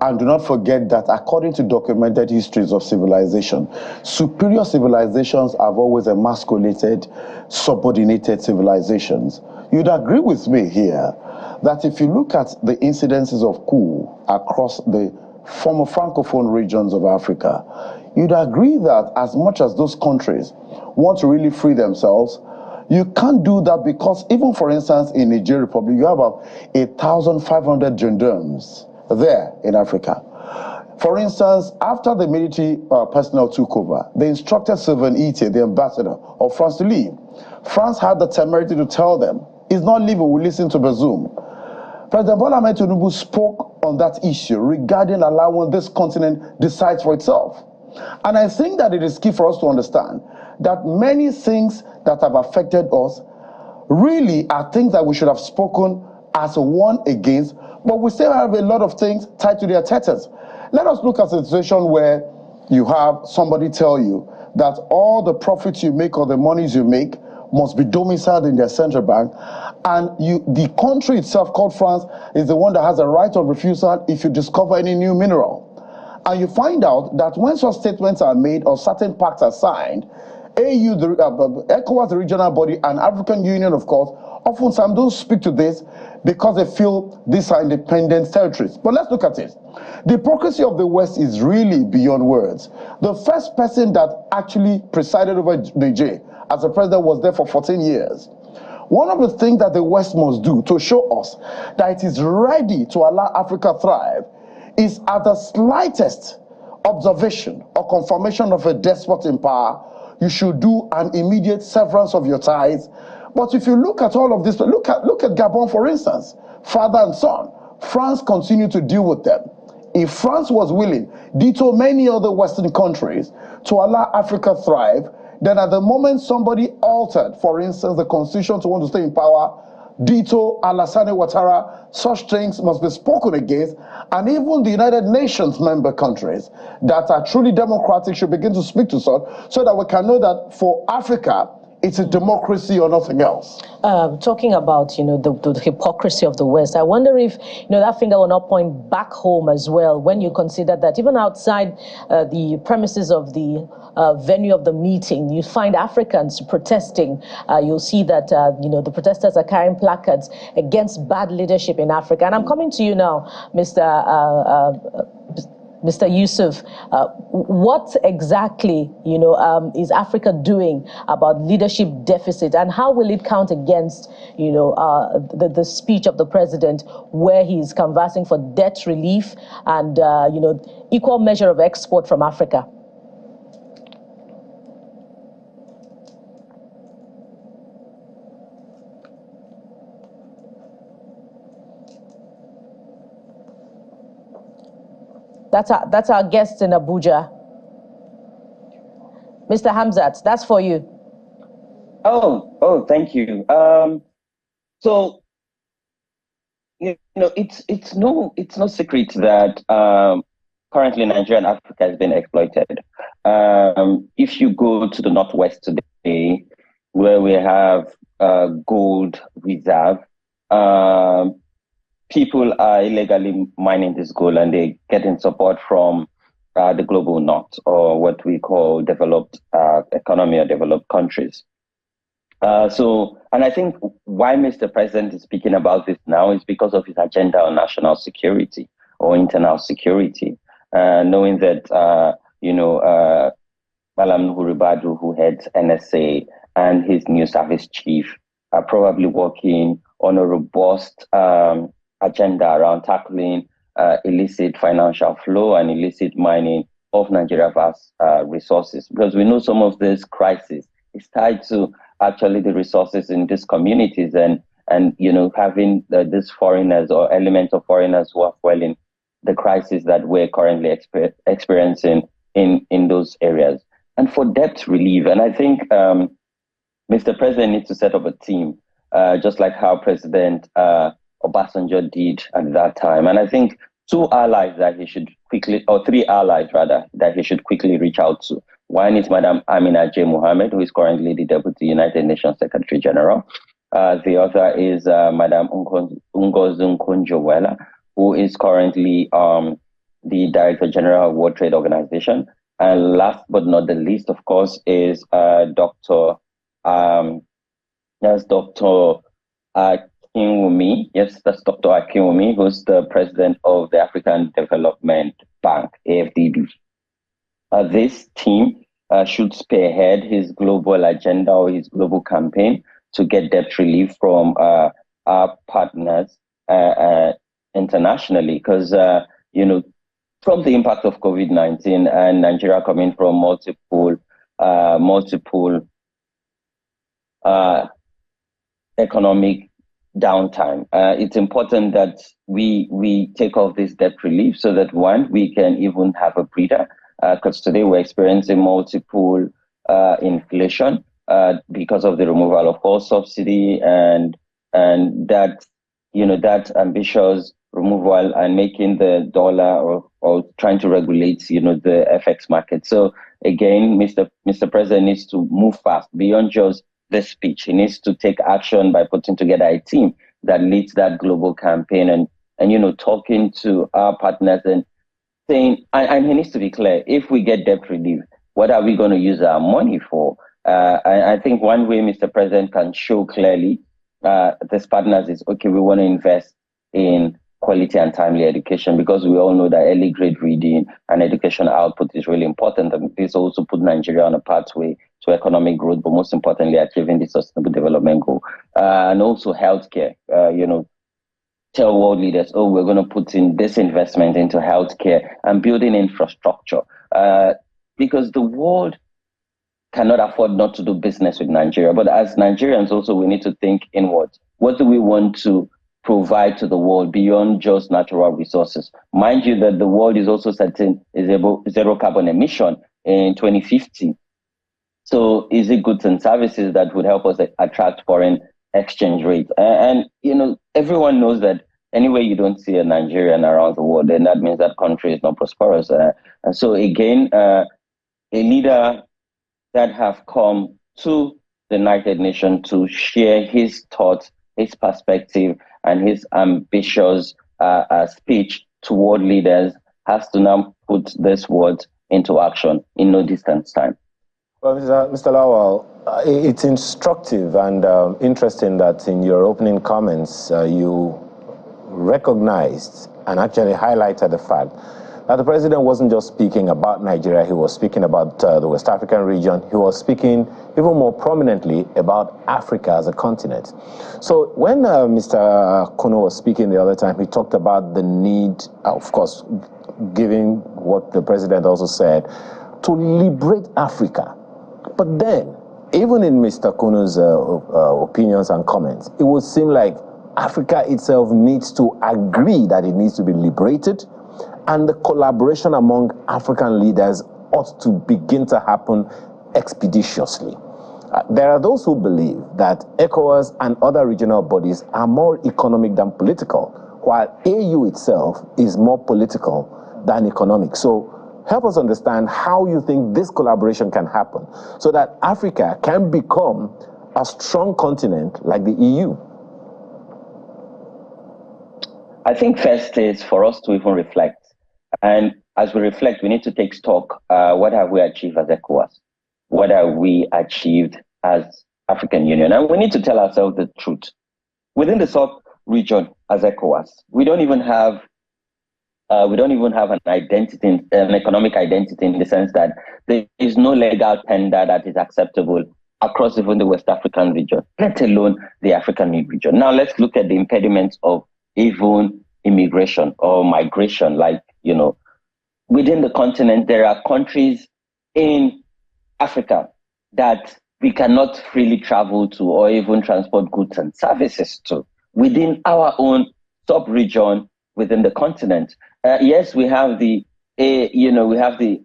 And do not forget that according to documented histories of civilization, superior civilizations have always emasculated subordinated civilizations. You'd agree with me here that if you look at the incidences of coup across the former Francophone regions of Africa, you'd agree that as much as those countries want to really free themselves, you can't do that because even, for instance, in Niger Republic, you have about 1,500 gendarmes there in Africa. For instance, after the military personnel took over, they instructed Sylvain Ite, the ambassador of France, to leave. France had the temerity to tell them, he's not leaving, we listen to Bazoum. President Bola Ahmed Tinubu spoke on that issue regarding allowing this continent decide for itself. And I think that it is key for us to understand that many things that have affected us really are things that we should have spoken as one against, but we still have a lot of things tied to their teters. Let us look at a situation where you have somebody tell you that all the profits you make or the monies you make must be domiciled in their central bank, and the country itself, called France, is the one that has a right of refusal if you discover any new mineral. And you find out that when such statements are made or certain pacts are signed, AU, ECOWAS, the regional body, and African Union, of course, often don't speak to this because they feel these are independent territories. But let's look at it. The hypocrisy of the West is really beyond words. The first person that actually presided over Niger as a president was there for 14 years. One of the things that the West must do to show us that it is ready to allow Africa thrive is at the slightest observation or confirmation of a despot in power, you should do an immediate severance of your ties. But if you look at all of this, look at Gabon, for instance, father and son. France continued to deal with them. If France was willing, ditto many other Western countries, to allow Africa thrive, then at the moment somebody altered, for instance, the constitution to want to stay in power, ditto Alassane Ouattara, such things must be spoken against, and even the United Nations member countries that are truly democratic should begin to speak to such, so that we can know that for Africa, it's a democracy or nothing else. Talking about, the hypocrisy of the West, I wonder if, that finger will not point back home as well, when you consider that even outside the premises of the venue of the meeting, you find Africans protesting. You'll see that, the protesters are carrying placards against bad leadership in Africa. And I'm coming to you now, Mr. Yusuf, what exactly, is Africa doing about leadership deficit, and how will it count against, the speech of the president where he's canvassing for debt relief and, equal measure of export from Africa? That's our guest in Abuja. Mr. Hamzat, that's for you. Oh, thank you. So, it's no secret that currently Nigeria and Africa has been exploited. If you go to the Northwest today, where we have gold reserve, people are illegally mining this gold, and they're getting support from the global north, or what we call developed economy or developed countries. And I think why Mr. President is speaking about this now is because of his agenda on national security or internal security, knowing that, Malam Nuhuribadu, who heads NSA, and his new service chief are probably working on a robust agenda around tackling illicit financial flow and illicit mining of Nigeria's vast resources, because we know some of this crisis is tied to actually the resources in these communities, and having these foreigners or elements of foreigners who are fueling the crisis that we're currently experiencing in those areas. And for debt relief, and I think Mr. President needs to set up a team, just like how President Obasanjo did at that time. And I think three allies that he should quickly reach out to. One is Madam Amina J. Mohammed, who is currently the Deputy United Nations Secretary General. The other is Madam Ngozi Okonjo-Iweala, who is currently the Director General of World Trade Organization. And last but not the least, of course, is Dr. Akinwumi. Yes, that's Dr. Akinwumi, who's the president of the African Development Bank, AFDB. This team should spearhead his global agenda or his global campaign to get debt relief from our partners internationally, because from the impact of COVID-19 and Nigeria coming from multiple economic downtime, it's important that we take off this debt relief so that, one, we can even have a breather, because today we're experiencing multiple inflation because of the removal of coal subsidy and that that ambitious removal and making the dollar or trying to regulate the FX market. So again, Mr. President needs to move fast beyond just this speech. He needs to take action by putting together a team that leads that global campaign and talking to our partners and saying, and he needs to be clear, if we get debt relief, what are we going to use our money for? I think one way Mr. President can show clearly these partners is, okay, we want to invest in quality and timely education, because we all know that early grade reading and education output is really important. And this also put Nigeria on a pathway to economic growth, but most importantly, achieving the sustainable development goal. And also healthcare, tell world leaders, oh, we're going to put in this investment into healthcare and building infrastructure, because the world cannot afford not to do business with Nigeria. But as Nigerians also, we need to think inward. What do we want to provide to the world beyond just natural resources? Mind you that the world is also setting zero carbon emission in 2050. So is it goods and services that would help us attract foreign exchange rates? And everyone knows that anywhere you don't see a Nigerian around the world, then that means that country is not prosperous. And so again, a leader that have come to the United Nations to share his thoughts, his perspective, and his ambitious speech to world leaders has to now put this word into action in no distant time. Well, Mr. Lawal, it's instructive and interesting that in your opening comments, you recognized and actually highlighted the fact that the president wasn't just speaking about Nigeria, he was speaking about the West African region, he was speaking even more prominently about Africa as a continent. So when Mr. Kono was speaking the other time, he talked about the need, of course, giving what the president also said, to liberate Africa. But then, even in Mr. Kono's opinions and comments, it would seem like Africa itself needs to agree that it needs to be liberated, and the collaboration among African leaders ought to begin to happen expeditiously. There are those who believe that ECOWAS and other regional bodies are more economic than political, while AU itself is more political than economic. So help us understand how you think this collaboration can happen so that Africa can become a strong continent like the EU. I think first is for us to even reflect. And as we reflect, we need to take stock. What have we achieved as ECOWAS? What have we achieved as African Union? And we need to tell ourselves the truth. Within the South region as ECOWAS, we don't even have an identity, an economic identity, in the sense that there is no legal tender that is acceptable across even the West African region, let alone the African region. Now let's look at the impediments of even immigration or migration. Like, within the continent, there are countries in Africa that we cannot freely travel to or even transport goods and services to within our own sub-region within the continent. Yes, we have the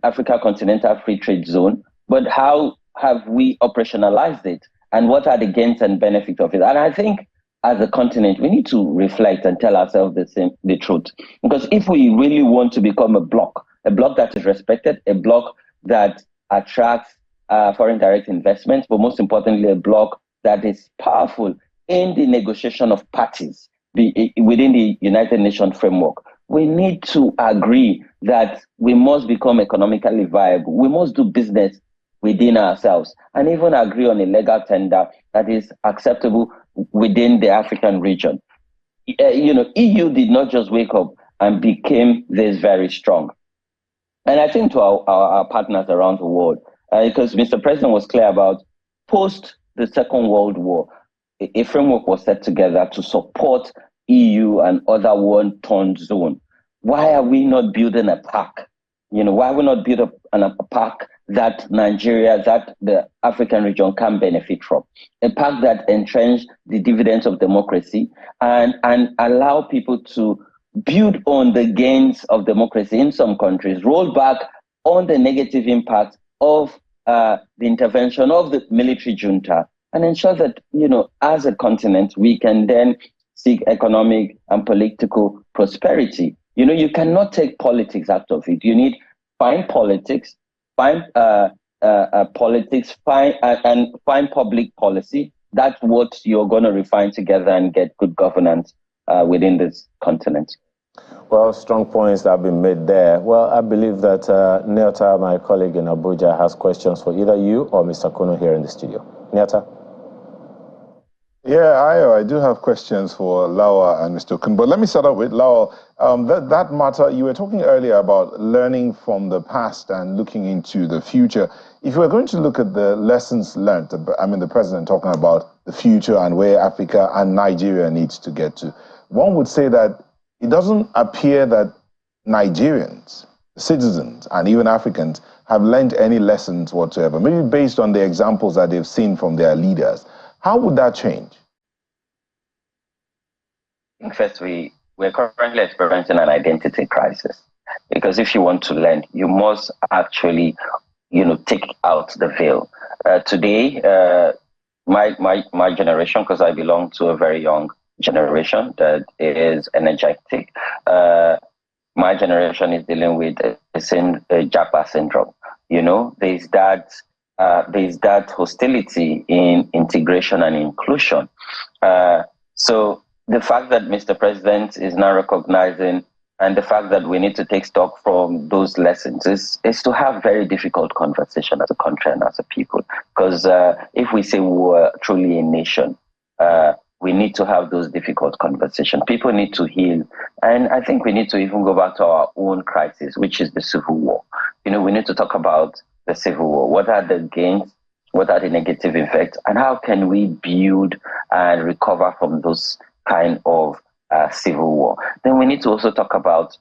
Africa Continental Free Trade Zone, but how have we operationalized it? And what are the gains and benefits of it? And I think as a continent, we need to reflect and tell ourselves the truth. Because if we really want to become a bloc that is respected, a bloc that attracts foreign direct investments, but most importantly, a bloc that is powerful in the negotiation of parties within the United Nations framework, we need to agree that we must become economically viable. We must do business within ourselves and even agree on a legal tender that is acceptable within the African region. EU did not just wake up and became this very strong. And I think to our partners around the world, because Mr. President was clear about post the Second World War, a framework was set together to support EU and other war-torn zone. Why are we not building a park? Why are we not building a park that Nigeria, that the African region can benefit from? A park that entrench the dividends of democracy and allow people to build on the gains of democracy in some countries, roll back on the negative impact of the intervention of the military junta, and ensure that, as a continent, we can then seek economic and political prosperity. You cannot take politics out of it. You need find politics, find politics, find public policy. That's what you're going to refine together and get good governance within this continent. Well, strong points that have been made there. Well, I believe that Nyota, my colleague in Abuja, has questions for either you or Mr. Kunu here in the studio. Nyota? Yeah, I do have questions for Lawa and Mr. Kun, but let me start off with Lawa. That matter, you were talking earlier about learning from the past and looking into the future. If we're going to look at the lessons learned, the president talking about the future and where Africa and Nigeria needs to get to, one would say that it doesn't appear that Nigerians, citizens, and even Africans have learned any lessons whatsoever, maybe based on the examples that they've seen from their leaders. How would that change? First, we're currently experiencing an identity crisis, because if you want to learn, you must actually, take out the veil. Today, my generation, because I belong to a very young generation that is energetic, my generation is dealing with the Japa syndrome. There's that hostility in integration and inclusion. So the fact that Mr. President is now recognizing, and the fact that we need to take stock from those lessons is to have very difficult conversation as a country and as a people. Because if we say we're truly a nation, we need to have those difficult conversations. People need to heal. And I think we need to even go back to our own crisis, which is the civil war. We need to talk about the civil war. What are the gains? What are the negative effects? And how can we build and recover from those kind of civil war? Then we need to also talk about,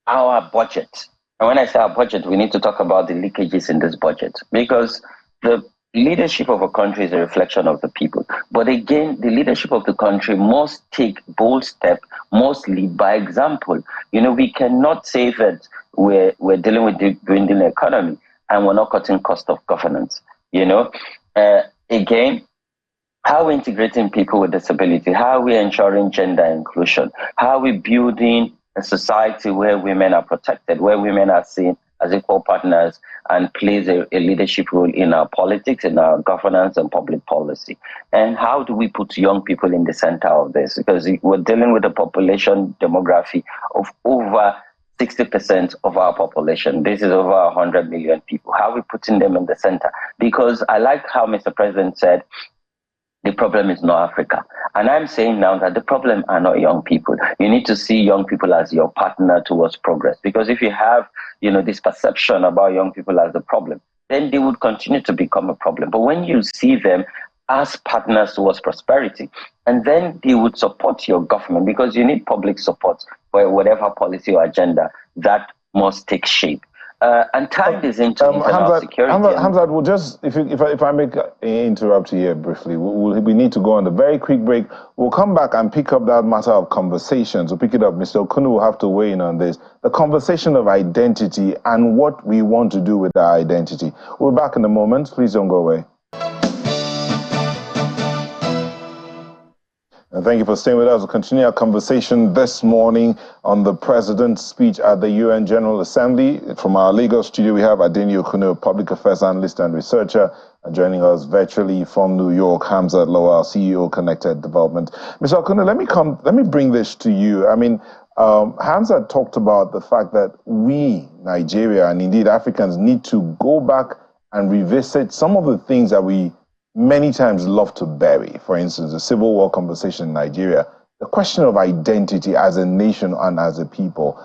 our budget. And when I say our budget, we need to talk about the leakages in this budget, because the leadership of a country is a reflection of the people. But again, the leadership of the country must take bold steps, must lead by example. We cannot say that we're dealing with the dwindling economy and we're not cutting cost of governance. Again, how are we integrating people with disability? How are we ensuring gender inclusion? How are we building a society where women are protected, where women are seen as equal partners and plays a leadership role in our politics, in our governance and public policy? And how do we put young people in the center of this? Because we're dealing with a population demography of over 60% of our population. This is over 100 million people. How are we putting them in the center? Because I like how Mr. President said, the problem is not Africa. And I'm saying now that the problem are not young people. You need to see young people as your partner towards progress. Because if you have, this perception about young people as a problem, then they would continue to become a problem. But when you see them as partners towards prosperity, and then they would support your government, because you need public support for whatever policy or agenda that must take shape. And tie this into internal security. Hamzat, we'll just, if I may interrupt you here briefly, we need to go on a very quick break. We'll come back and pick up that matter of conversations. We'll pick it up. Mr. Okunu will have to weigh in on this. The conversation of identity and what we want to do with our identity. We'll be back in a moment. Please don't go away. And thank you for staying with us. We'll continue our conversation this morning on the President's speech at the UN General Assembly. From our Lagos studio, we have Adeni Okuno, public affairs analyst and researcher, and joining us virtually from New York, Hamzat Lawal, CEO, Connected Development. Mr. Okuno, let me bring this to you. I mean, Hamzat talked about the fact that we, Nigeria, and indeed Africans, need to go back and revisit some of the things that we many times love to bury. For instance, the Civil War conversation in Nigeria, the question of identity as a nation and as a people.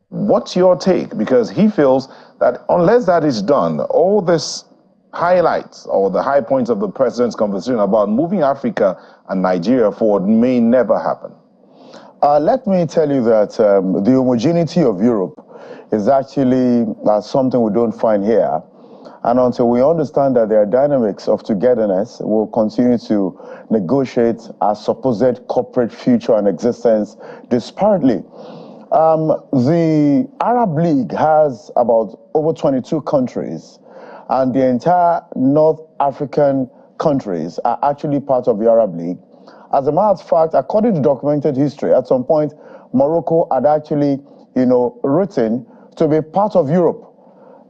What's your take? Because he feels that unless that is done, all this highlights or the high points of the president's conversation about moving Africa and Nigeria forward may never happen. Let me tell you that the homogeneity of Europe is actually something we don't find here. And until we understand that there are dynamics of togetherness, we'll continue to negotiate our supposed corporate future and existence disparately. The Arab League has about over 22 countries, and the entire North African countries are actually part of the Arab League. As a matter of fact, according to documented history, at some point, Morocco had actually, written to be part of Europe.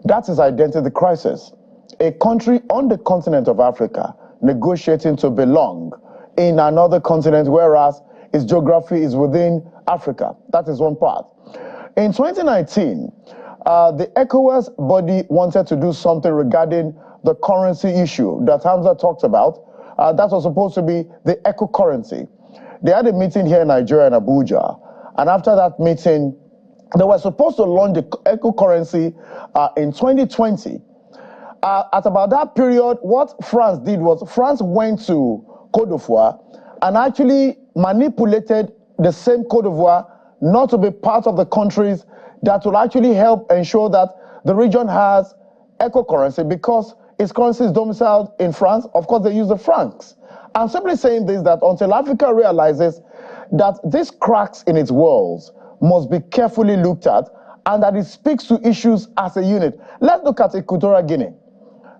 That is identity crisis. A country on the continent of Africa negotiating to belong in another continent, whereas its geography is within Africa. That is one part. In 2019, the ECOWAS body wanted to do something regarding the currency issue that Hamza talked about. That was supposed to be the eco currency. They had a meeting here in Nigeria in Abuja, and after that meeting, they were supposed to launch the eco currency in 2020. At about that period, what France did was France went to Côte d'Ivoire and actually manipulated the same Côte d'Ivoire not to be part of the countries that will actually help ensure that the region has eco currency, because its currency is domiciled in France. Of course, they use the francs. I'm simply saying this, that until Africa realizes that these cracks in its walls must be carefully looked at, and that it speaks to issues as a unit. Let's look at Equatorial Guinea.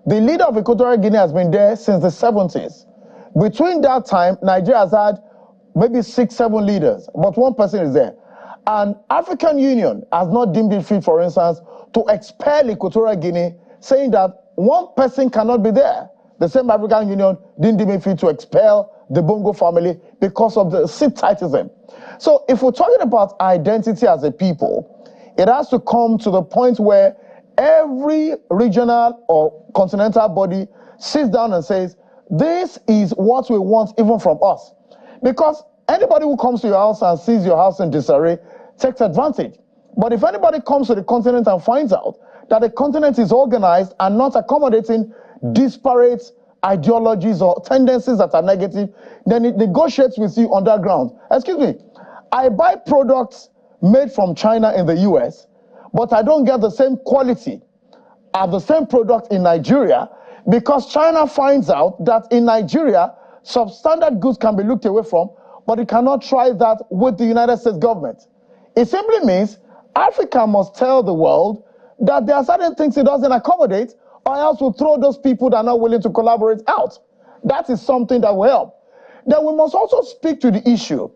The leader of Equatorial Guinea has been there since the 70s. Between that time, Nigeria has had maybe 6, 7 leaders, but one person is there. And African Union has not deemed it fit, for instance, to expel Equatorial Guinea, saying that one person cannot be there. The same African Union didn't deem it fit to expel the Bongo family because of the Sithitism. So if we're talking about identity as a people, it has to come to the point where every regional or continental body sits down and says, this is what we want even from us. Because anybody who comes to your house and sees your house in disarray takes advantage. But if anybody comes to the continent and finds out that the continent is organized and not accommodating disparate ideologies or tendencies that are negative, then it negotiates with you underground. Excuse me, I buy products made from China in the US, but I don't get the same quality of the same product in Nigeria, because China finds out that in Nigeria, substandard goods can be looked away from, but it cannot try that with the United States government. It simply means Africa must tell the world that there are certain things it doesn't accommodate, or else we'll throw those people that are not willing to collaborate out. That is something that will help. Then we must also speak to the issue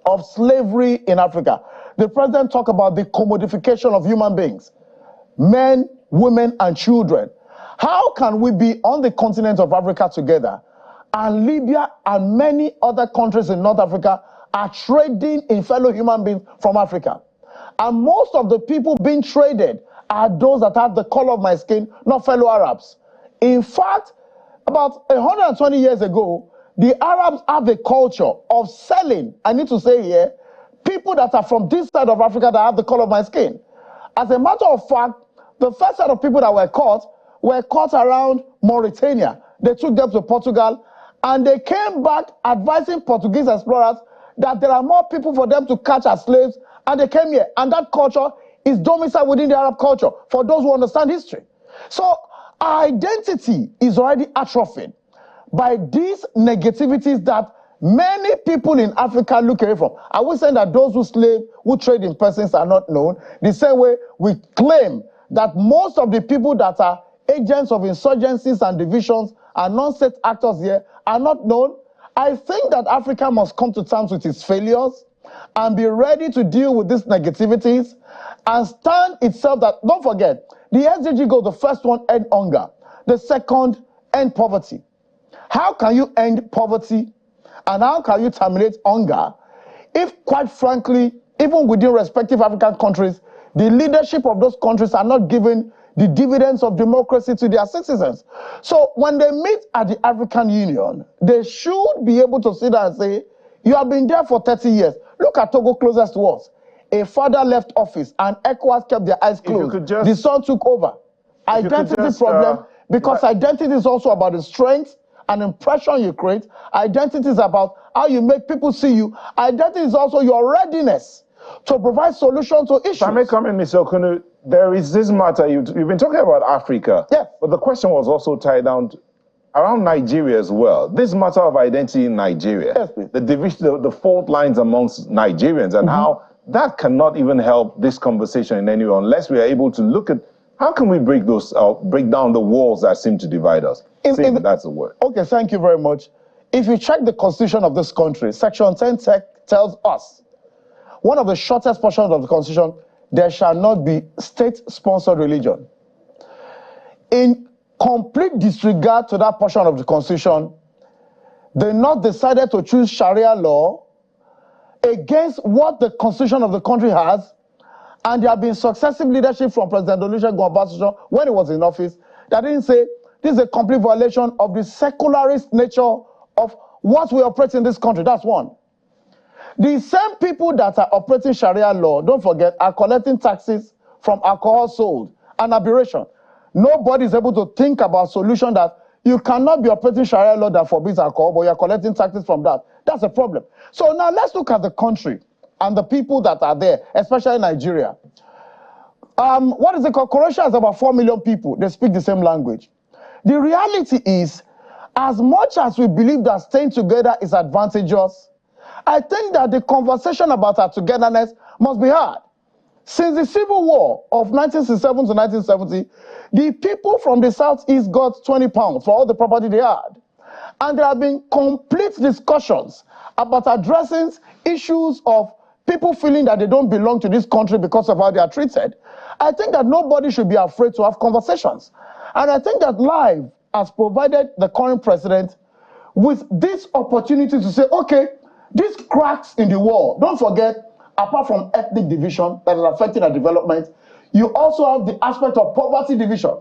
of slavery in Africa. The president talked about the commodification of human beings, men, women, and children. How can we be on the continent of Africa together, and Libya and many other countries in North Africa are trading in fellow human beings from Africa? And most of the people being traded are those that have the color of my skin, not fellow Arabs. In fact, about 120 years ago, the Arabs have a culture of selling, I need to say here, people that are from this side of Africa that have the color of my skin. As a matter of fact, the first set of people that were caught around Mauritania. They took them to Portugal, and they came back advising Portuguese explorers that there are more people for them to catch as slaves, and they came here. And that culture is domiciled within the Arab culture, for those who understand history. So our identity is already atrophied by these negativities that many people in Africa look away from. I was saying that those who trade in persons are not known. The same way we claim that most of the people that are agents of insurgencies and divisions and non-state actors here are not known. I think that Africa must come to terms with its failures and be ready to deal with these negativities and stand itself that, don't forget, the SDG goal, the first one, end hunger. The second, end poverty. How can you end poverty and how can you terminate hunger if, quite frankly, even within respective African countries, the leadership of those countries are not giving the dividends of democracy to their citizens? So when they meet at the African Union, they should be able to sit there and say, you have been there for 30 years. Look at Togo closest to us. A father left office and ECOWAS kept their eyes closed. The son took over. Identity problem, because identity is also about the strength and impression you create. Identity is about how you make people see you. Identity is also your readiness to provide solutions to issues. If I may come in, Mr. Okunu, there is this matter, you've been talking about Africa, yes, but the question was also tied down around Nigeria as well. This matter of identity in Nigeria, yes, the division, the fault lines amongst Nigerians, and how that cannot even help this conversation in any way unless we are able to look at how can we break down the walls that seem to divide us. That's the word. Okay, thank you very much. If you check the constitution of this country, Section 10 tells us, one of the shortest portions of the constitution, there shall not be state-sponsored religion. In complete disregard to that portion of the constitution, the North decided to choose Sharia law against what the constitution of the country has, and there have been successive leadership from President Olusegun Obasanjo when he was in office that didn't say this is a complete violation of the secularist nature of what we operate in this country. That's one. The same people that are operating Sharia law, don't forget, are collecting taxes from alcohol sold. An aberration. Nobody is able to think about a solution that you cannot be operating Sharia law that forbids alcohol, but you're collecting taxes from that. That's a problem. So now let's look at the country and the people that are there, especially Nigeria. What is it called? Croatia has about 4 million people. They speak the same language. The reality is, as much as we believe that staying together is advantageous, I think that the conversation about our togetherness must be had. Since the Civil War of 1967 to 1970, the people from the Southeast got 20 pounds for all the property they had. And there have been complete discussions about addressing issues of people feeling that they don't belong to this country because of how they are treated. I think that nobody should be afraid to have conversations. And I think that Live has provided the current president with this opportunity to say, okay, these cracks in the wall, don't forget, apart from ethnic division that is affecting our development, you also have the aspect of poverty division.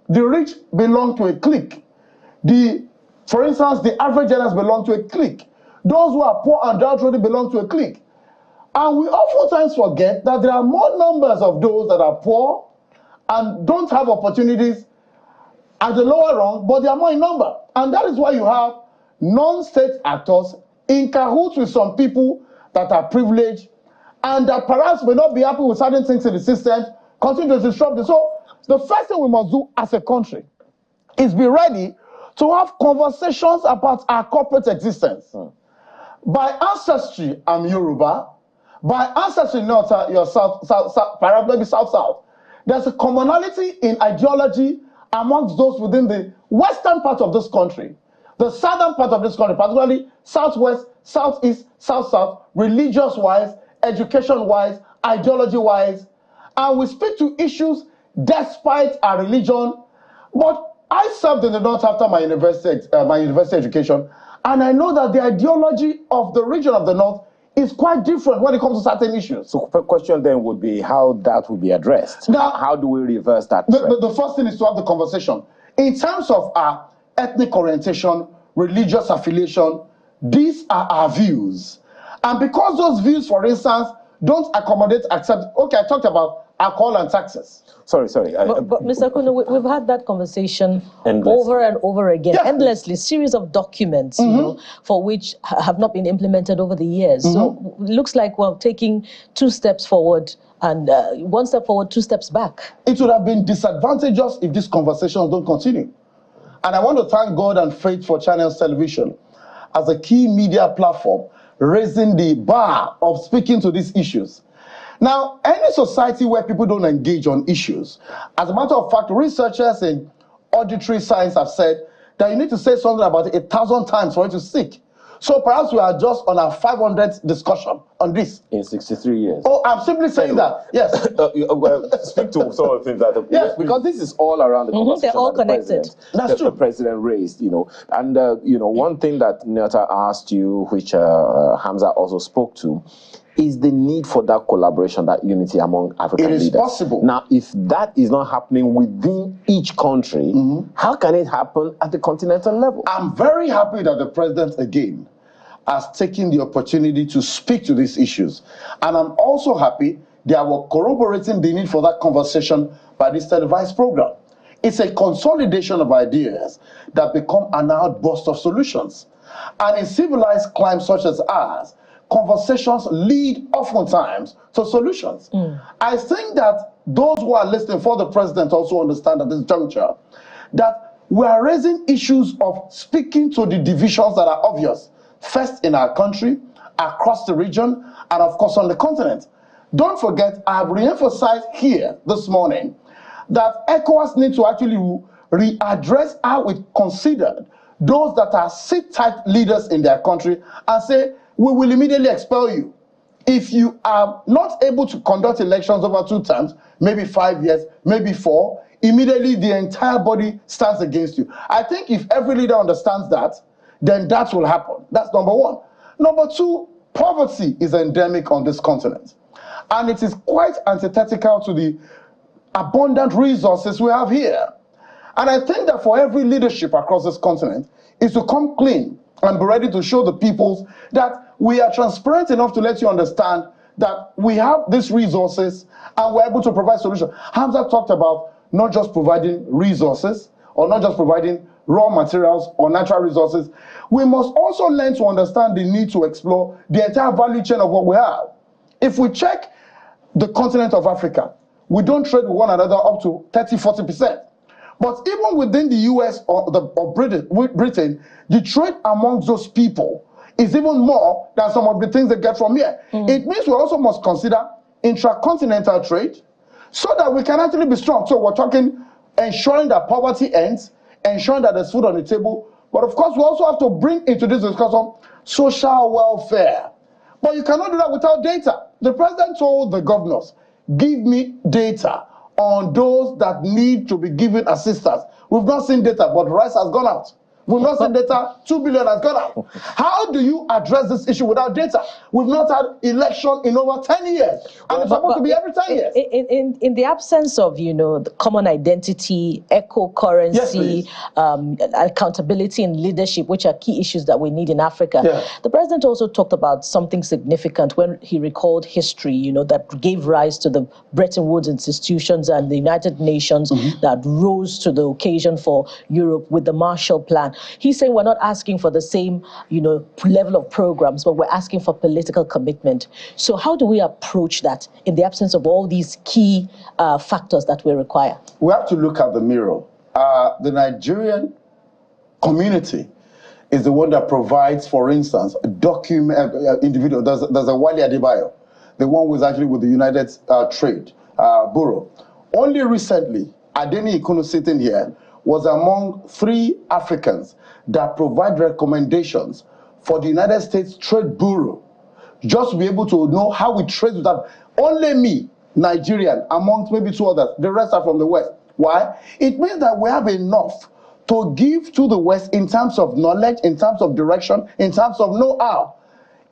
The rich belong to a clique. For instance, the average earners belong to a clique. Those who are poor and downtrodden belong to a clique. And we oftentimes forget that there are more numbers of those that are poor and don't have opportunities at the lower rung, but they are more in number. And that is why you have non-state actors in cahoots with some people that are privileged and that perhaps may not be happy with certain things in the system, continue to disrupt it. So the first thing we must do as a country is be ready to have conversations about our corporate existence. By ancestry, I'm Yoruba. By ancestry, not your perhaps maybe South. There's a commonality in ideology amongst those within the western part of this country. The southern part of this country, particularly southwest, southeast, south-south, religious-wise, education-wise, ideology-wise, and we speak to issues despite our religion. But I served in the North after my university education, and I know that the ideology of the region of the North is quite different when it comes to certain issues. So the question then would be how that will be addressed. Now, how do we reverse that trend? The first thing is to have the conversation. In terms of our ethnic orientation, religious affiliation, these are our views. And because those views, for instance, don't accommodate, accept, okay, I talked about alcohol and taxes. Sorry. But Mr. Okunu, we've had that conversation over and over again, endlessly, series of documents, you know, for which have not been implemented over the years. So it looks like we're taking 2 steps forward and 1 step forward, 2 steps back. It would have been disadvantageous if these conversations don't continue. And I want to thank God and faith for Channels Television as a key media platform, raising the bar of speaking to these issues. Now, any society where people don't engage on issues, as a matter of fact, researchers in auditory science have said that you need to say something about it 1,000 times for it to stick. So perhaps we are just on our 500th discussion on this. In 63 years. Oh, I'm simply saying that. Yes. Well, speak to some of the things that... Yes, because this is all around the conversation they're all that connected. the president raised, you know. And, you know, one thing that Neta asked you, which Hamza also spoke to, is the need for that collaboration, that unity among African leaders. It is possible. Now, if that is not happening within each country, how can it happen at the continental level? I'm very happy that the president, again, has taken the opportunity to speak to these issues. And I'm also happy they are corroborating the need for that conversation by this televised program. It's a consolidation of ideas that become an outburst of solutions. And in civilized climes such as ours, conversations lead oftentimes to solutions. I think that those who are listening for the president also understand at this juncture that we are raising issues of speaking to the divisions that are obvious, first in our country, across the region, and of course on the continent. Don't forget, I have re-emphasized here this morning that ECOWAS needs to actually readdress how it considered those that are sit-tight leaders in their country and say, we will immediately expel you. If you are not able to conduct elections over 2 terms, maybe 5 years, maybe 4, immediately the entire body stands against you. I think if every leader understands that, then that will happen. That's number one. Number two, poverty is endemic on this continent. And it is quite antithetical to the abundant resources we have here. And I think that for every leadership across this continent is to come clean and be ready to show the peoples that we are transparent enough to let you understand that we have these resources and we're able to provide solutions. Hamza talked about not just providing resources or not just providing raw materials or natural resources. We must also learn to understand the need to explore the entire value chain of what we have. If we check the continent of Africa, we don't trade with one another up to 30–40%. But even within the US or Britain, the trade amongst those people is even more than some of the things they get from here. It means we also must consider intracontinental trade so that we can actually be strong. So we're talking ensuring that poverty ends, ensuring that there's food on the table. But of course, we also have to bring into this discussion social welfare. But you cannot do that without data. The president told the governors, give me data on those that need to be given assistance. We've not seen data, but rice has gone out. We've not seen data, 2 billion has gone out. How do you address this issue without data? We've not had election in over 10 years. And it's supposed to be every 10 years. In the absence of, you know, the common identity, eco-currency, accountability and leadership, which are key issues that we need in Africa, the president also talked about something significant when he recalled history, you know, that gave rise to the Bretton Woods institutions and the United Nations that rose to the occasion for Europe with the Marshall Plan. He's saying we're not asking for the same, you know, level of programs, but we're asking for political commitment. So how do we approach that in the absence of all these key factors that we require? We have to look at the mirror. The Nigerian community is the one that provides, for instance, a individual. There's a Wale Adebayo, the one who is actually with the United Trade Bureau. Only recently, Adeni Ikunu sitting here was among 3 Africans that provide recommendations for the United States Trade Bureau, just to be able to know how we trade with them. Only me, Nigerian, amongst maybe 2 others, the rest are from the West. Why? It means that we have enough to give to the West in terms of knowledge, in terms of direction, in terms of know-how.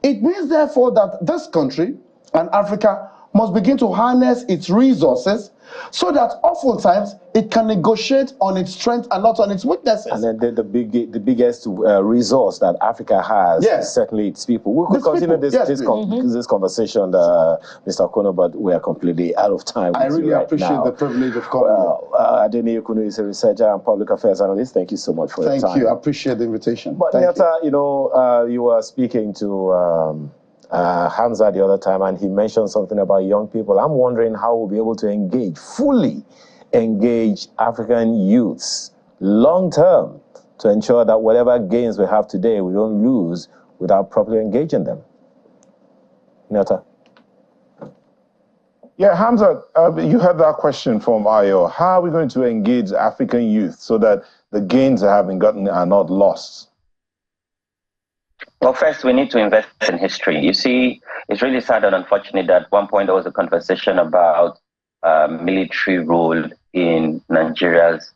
It means, therefore, that this country and Africa must begin to harness its resources so that oftentimes it can negotiate on its strength and not on its weaknesses. And then the biggest resource that Africa has is certainly its people. We could continue this conversation, Mr. Okono, but we are completely out of time. I really appreciate the privilege of coming. Adeni Okono is a researcher and public affairs analyst. Thank you so much for your time. Thank you. I appreciate the invitation. But Nyata, you know, you were speaking to Hamza the other time, and he mentioned something about young people. I'm wondering how we'll be able to fully engage African youths long term to ensure that whatever gains we have today, we don't lose without properly engaging them. Nyata. Yeah, Hamza, you heard that question from Ayo. How are we going to engage African youth so that the gains that have been gotten are not lost? Well, first, we need to invest in history. You see, it's really sad and unfortunate that at one point there was a conversation about military rule in Nigeria's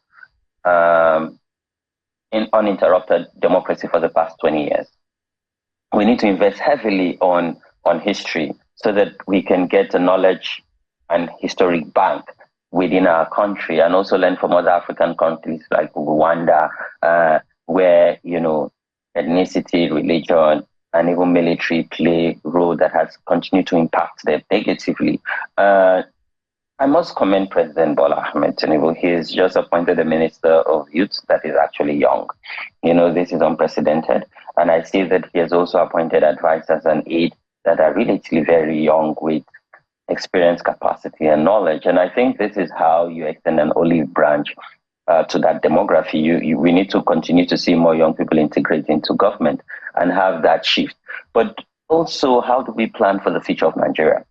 in uninterrupted democracy for the past 20 years. We need to invest heavily on history so that we can get a knowledge and historic bank within our country, and also learn from other African countries like Rwanda, where, ethnicity, religion, and even military play a role that has continued to impact them negatively. I must commend President Bola Ahmed Tinubu. He has just appointed a minister of youth that is actually young. This is unprecedented. And I see that he has also appointed advisors and aides that are relatively very young with experience, capacity, and knowledge. And I think this is how you extend an olive branch to that demography. We need to continue to see more young people integrate into government and have that shift. But also, how do we plan for the future of Nigeria?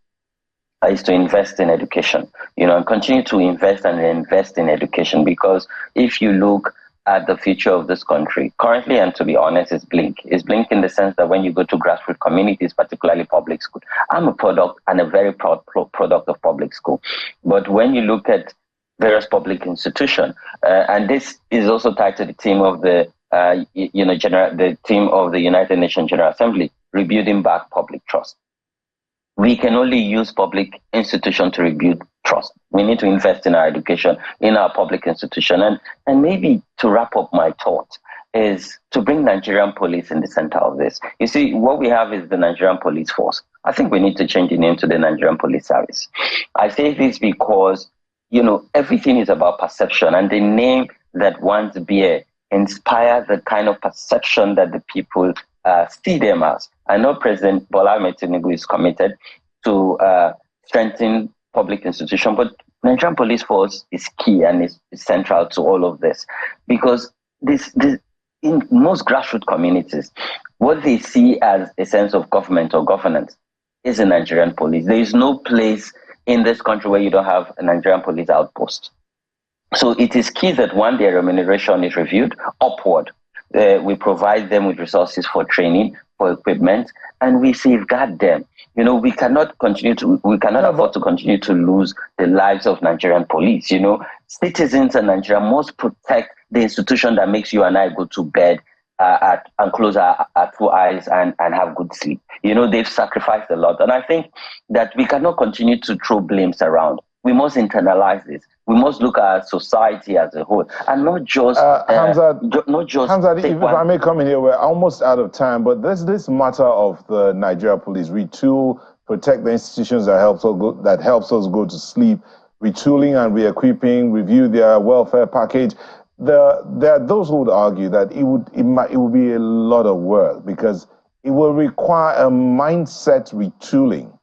Is to invest in education, and continue to invest in education, because if you look at the future of this country currently, and to be honest, it's blink. It's blink in the sense that when you go to grassroots communities, particularly public school, I'm a product and a very proud product of public school. But when you look at various public institutions, and this is also tied to the theme of the theme of the United Nations General Assembly, rebuilding back public trust. We can only use public institutions to rebuild trust. We need to invest in our education, in our public institution. And maybe to wrap up my thought is to bring Nigerian police in the center of this. You see, what we have is the Nigerian police force. I think we need to change the name to the Nigerian Police Service. I say this because, everything is about perception, and the name that one's bear inspires the kind of perception that the people see them as. I know President Bola Ahmed Tinubu is committed to strengthen public institutions, but Nigerian police force is key and is central to all of this, because this in most grassroots communities, what they see as a sense of government or governance is a Nigerian police. There is no place in this country where you don't have a Nigerian police outpost. So it is key that one, their remuneration is reviewed upward. We provide them with resources for training, for equipment, and we safeguard them. We cannot afford to continue to lose the lives of Nigerian police. Citizens in Nigeria must protect the institution that makes you and I go to bed and close our two eyes and have good sleep. They've sacrificed a lot. And I think that we cannot continue to throw blames around. We must internalize this. We must look at society as a whole, and not just Hamzat, if I may come in here, we're almost out of time. But there's this matter of the Nigeria police retool, protect the institutions that helps us go to sleep, retooling and re-equipping, review their welfare package. There are those who would argue that it would be a lot of work, because it will require a mindset retooling.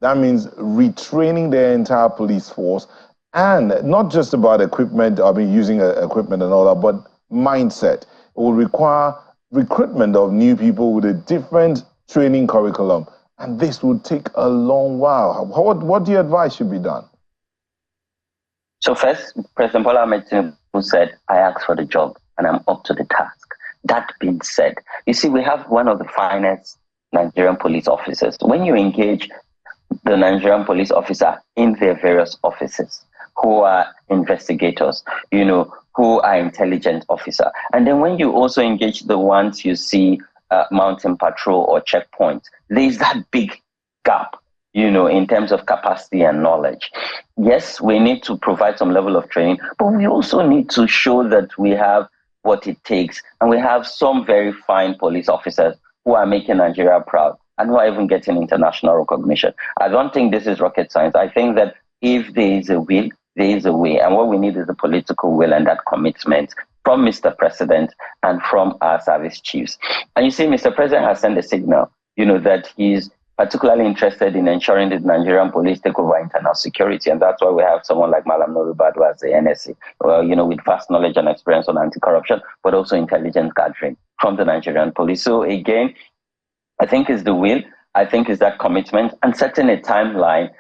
That means retraining the entire police force, and not just about equipment, using equipment and all that, but mindset. It will require recruitment of new people with a different training curriculum, and this would take a long while. What do you advise should be done? So first, President Bola Ahmed Tinubu said, I asked for the job and I'm up to the task. That being said, you see, we have one of the finest Nigerian police officers. When you engage the Nigerian police officer in their various offices, who are investigators, who are intelligence officer. And then when you also engage the ones you see mountain patrol or checkpoint, there's that big gap, in terms of capacity and knowledge. Yes, we need to provide some level of training, but we also need to show that we have what it takes. And we have some very fine police officers who are making Nigeria proud and who are even getting international recognition. I don't think this is rocket science. I think that if there is a will, there is a way. And what we need is the political will and that commitment from Mr. President and from our service chiefs. And you see, Mr. President has sent a signal, that he's particularly interested in ensuring that Nigerian police take over internal security. And that's why we have someone like Malam Norubadu as the NSC, with vast knowledge and experience on anti-corruption, but also intelligence gathering from the Nigerian police. So again, I think it's the will, I think it's that commitment, and setting a timeline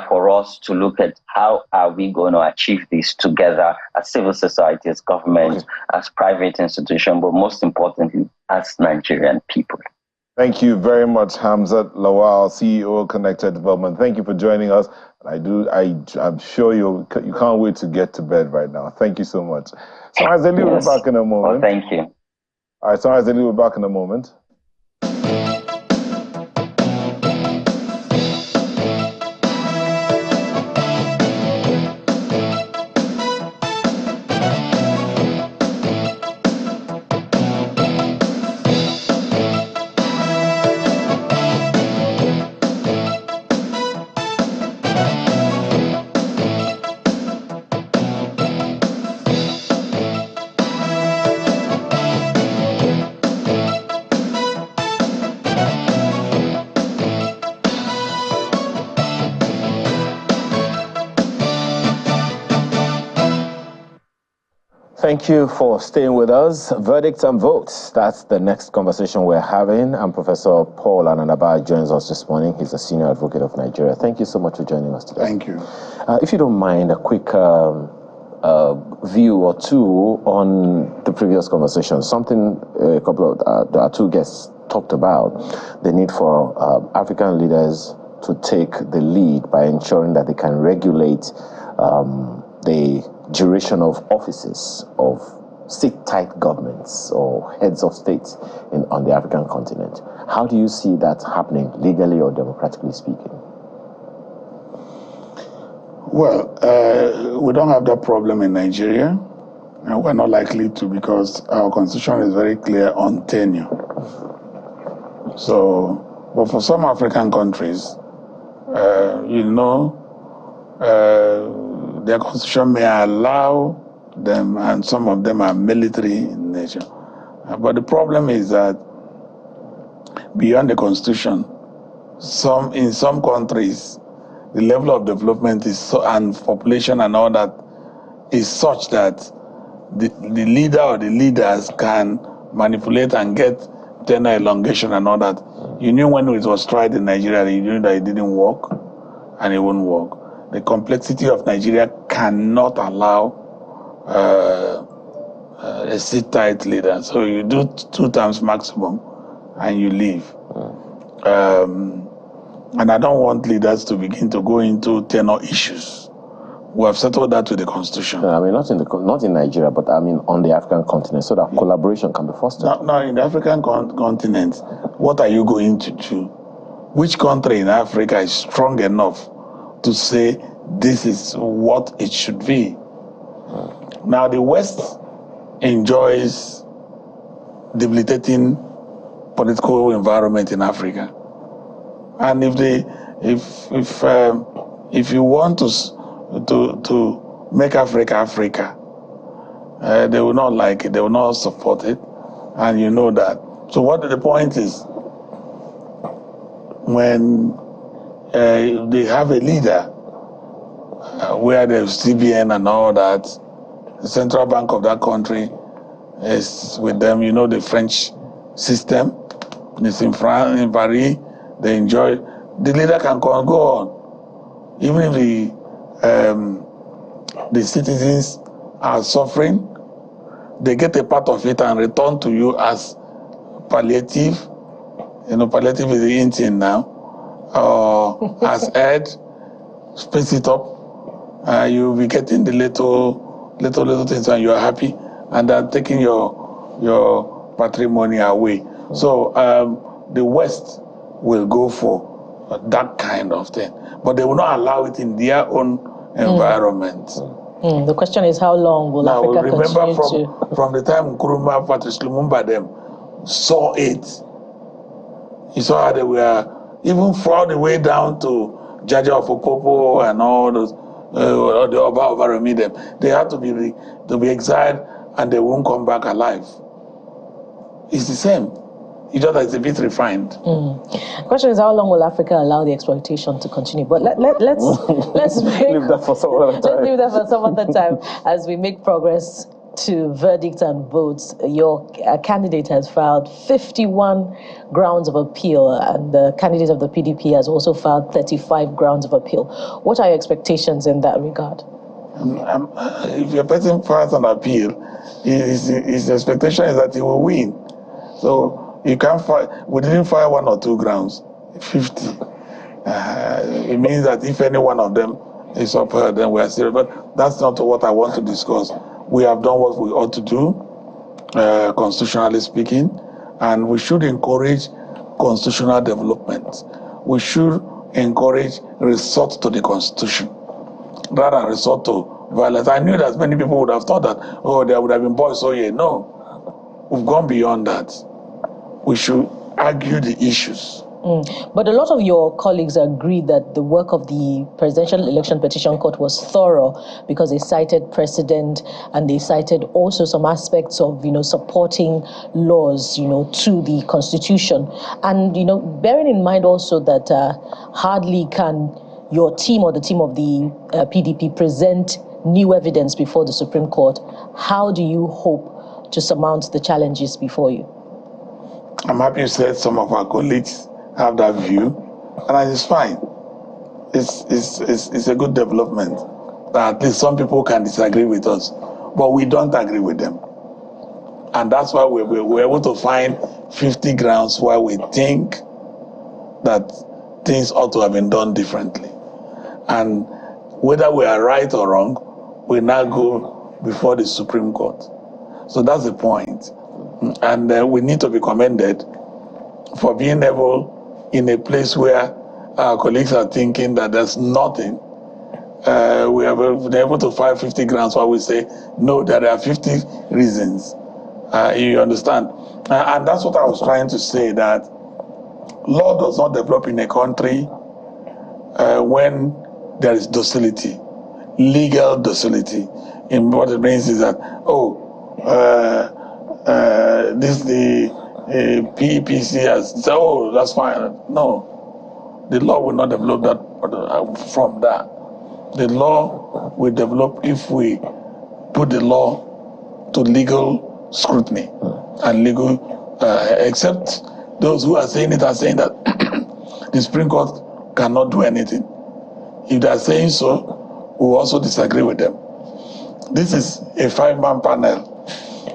for us to look at how are we going to achieve this together as civil society, as government, as private institution, but most importantly, as Nigerian people. Thank you very much, Hamzat Lawal, CEO, Connected Development. Thank you for joining us. I'm sure you can't wait to get to bed right now. Thank you so much. So, Azali, we're back in a moment. Well, thank you. All right, so Azali, we're back in a moment. Thank you for staying with us. Verdicts and votes. That's the next conversation we're having. And Professor Paul Ananaba joins us this morning. He's a senior advocate of Nigeria. Thank you so much for joining us today. Thank you. If you don't mind, a quick view or two on the previous conversation. Something a couple of our two guests talked about, the need for African leaders to take the lead by ensuring that they can regulate the duration of offices of sit-tight governments or heads of states on the African continent. How do you see that happening, legally or democratically speaking? Well, we don't have that problem in Nigeria, and we're not likely to, because our constitution is very clear on tenure. So, but for some African countries, their constitution may allow them, and some of them are military in nature. But the problem is that beyond the constitution, in some countries, the level of development is so, and population and all that is such that the leader or the leaders can manipulate and get tenure elongation and all that. You knew when it was tried in Nigeria, you knew that it didn't work and it won't work. The complexity of Nigeria cannot allow a sit-tight leader. So you do 2 terms maximum and you leave. And I don't want leaders to begin to go into tenure issues. We have settled that with the constitution. No, I mean, not in Nigeria, but I mean on the African continent, so that collaboration can be fostered. No, in the African continent, what are you going to do? Which country in Africa is strong enough to say this is what it should be? Now, the West enjoys debilitating political environment in Africa, and if you want to make Africa Africa, they will not like it. They will not support it, and you know that. So, what the point is, when they have a leader where there's CBN and all that, the central bank of that country is with them. You know the French system. It's in France, in Paris. They enjoy. The leader can go on, even if the citizens are suffering. They get a part of it and return to you as palliative. You know, palliative is the in thing now. As aid, space it up. You'll be getting the little things, and you are happy, and they're taking your patrimony away. So the West will go for that kind of thing, but they will not allow it in their own environment. The question is, how long will Africa continue to... From the time Nkrumah, Patrice Lumumba, them saw it, you saw how they were, even all the way down to Jaja of Opopo and all those, the Oba of Arami, them, they had to be exiled, and they won't come back alive. It's the same. It's just that it's a bit refined. The question is, how long will Africa allow the exploitation to continue? But let's leave that for some other time. Let's leave that for some other time as we make progress to verdicts and votes. Your candidate has filed 51 grounds of appeal, and the candidate of the PDP has also filed 35 grounds of appeal. What are your expectations in that regard? If a person files an appeal, his expectation is that he will win. So You can't fire, we didn't fire 1 or 2 grounds, 50. It means that if any one of them is upheld, then we are serious. But that's not what I want to discuss. We have done what we ought to do, constitutionally speaking, and we should encourage constitutional development. We should encourage resort to the Constitution rather than resort to violence. I knew that many people would have thought that, oh, there would have been boys, so yeah. No, we've gone beyond that. We should argue the issues. But a lot of your colleagues agree that the work of the Presidential Election Petition Court was thorough because they cited precedent and they cited also some aspects of, supporting laws, to the Constitution. And, bearing in mind also that hardly can your team or the team of the PDP present new evidence before the Supreme Court, how do you hope to surmount the challenges before you? I'm happy you said some of our colleagues have that view, and it's fine. It's a good development that at least some people can disagree with us, but we don't agree with them. And that's why we're able to find 50 grounds why we think that things ought to have been done differently. And whether we are right or wrong, we now go before the Supreme Court. So that's the point. And we need to be commended for being able, in a place where our colleagues are thinking that there's nothing, we have been able to find 50 grounds where we say, no, there are 50 reasons. You understand? And that's what I was trying to say, that law does not develop in a country when there is docility, legal docility. And what it means is that, the PEPC has said, oh, that's fine. No, the law will not develop that from that. The law will develop if we put the law to legal scrutiny and legal, except those who are saying it are saying that the Supreme Court cannot do anything. If they are saying so, we will also disagree with them. This is a 5-man panel.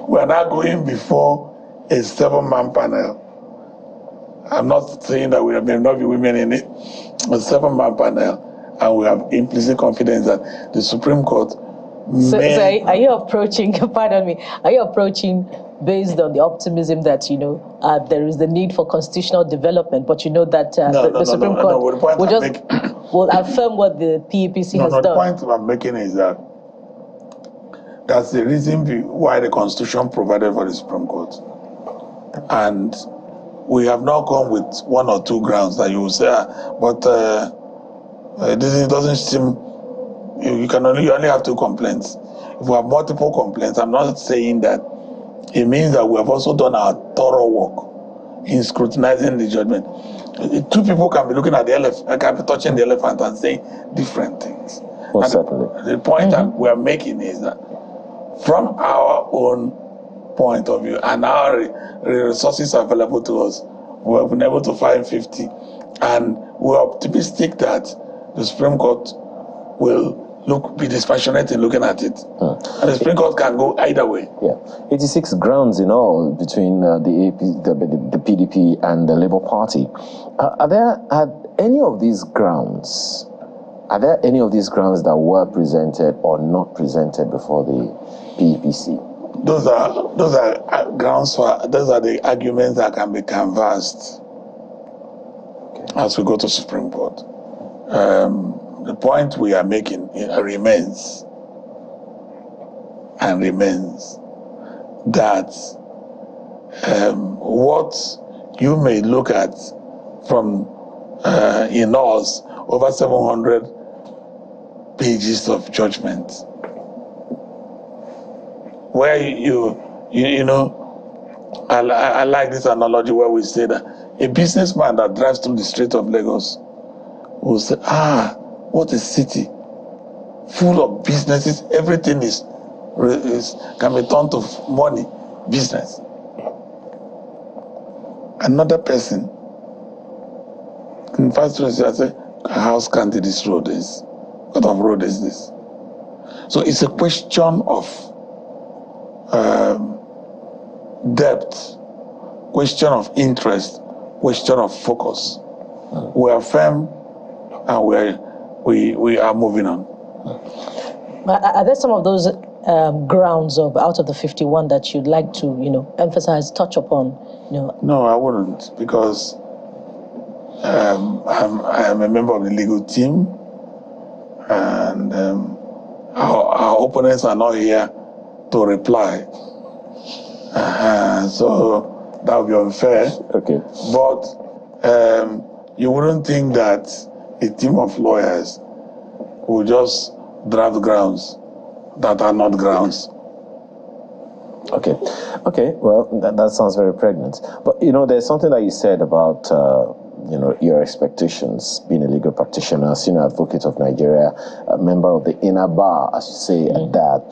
We are now going before a 7-man panel. I'm not saying that we may not be women in it, a 7-man panel, and we have implicit confidence that the Supreme Court So are you approaching, pardon me, are you approaching based on the optimism that, there is the need for constitutional development, but that the Supreme Court will affirm what the PEPC has done? The point I'm making is that that's the reason why the Constitution provided for the Supreme Court. And we have not come with 1 or 2 grounds that you will say, but this doesn't seem, you only have 2 complaints. If we have multiple complaints, I'm not saying that. It means that we have also done our thorough work in scrutinizing the judgment. 2 people can be looking at the elephant, can be touching the elephant and saying different things. Well, certainly. The point that we are making is that from our own point of view and our resources available to us, we have been able to find 50. And we're optimistic that the Supreme Court will be dispassionate in looking at it. And the Supreme Court can go either way. Yeah, 86 grounds in all between the PDP and the Labour Party. Are any of these grounds that were presented or not presented before the PEPC? Those are grounds those are the arguments that can be canvassed as we go to Supreme Court. The point we are making remains that what you may look at from in us over 700 pages of judgment, where I like this analogy where we say that a businessman that drives through the street of Lagos will say, what a city, full of businesses, everything can be turned to money, business. Another person, in first place, I say, how scanty this road is. What of road is this? So it's a question of depth question of interest, question of focus. We are firm and we are moving on. Are there some of those grounds out of the 51 that you'd like to, emphasize, touch upon? No, I wouldn't, because I am a member of the legal team, and our opponents are not here to reply. So that would be unfair. Okay. But you wouldn't think that a team of lawyers will just draft grounds that are not grounds. Okay. Well, that sounds very pregnant. But there's something that you said about your expectations, being a legal practitioner, senior advocate of Nigeria, a member of the inner bar, as you say, at that.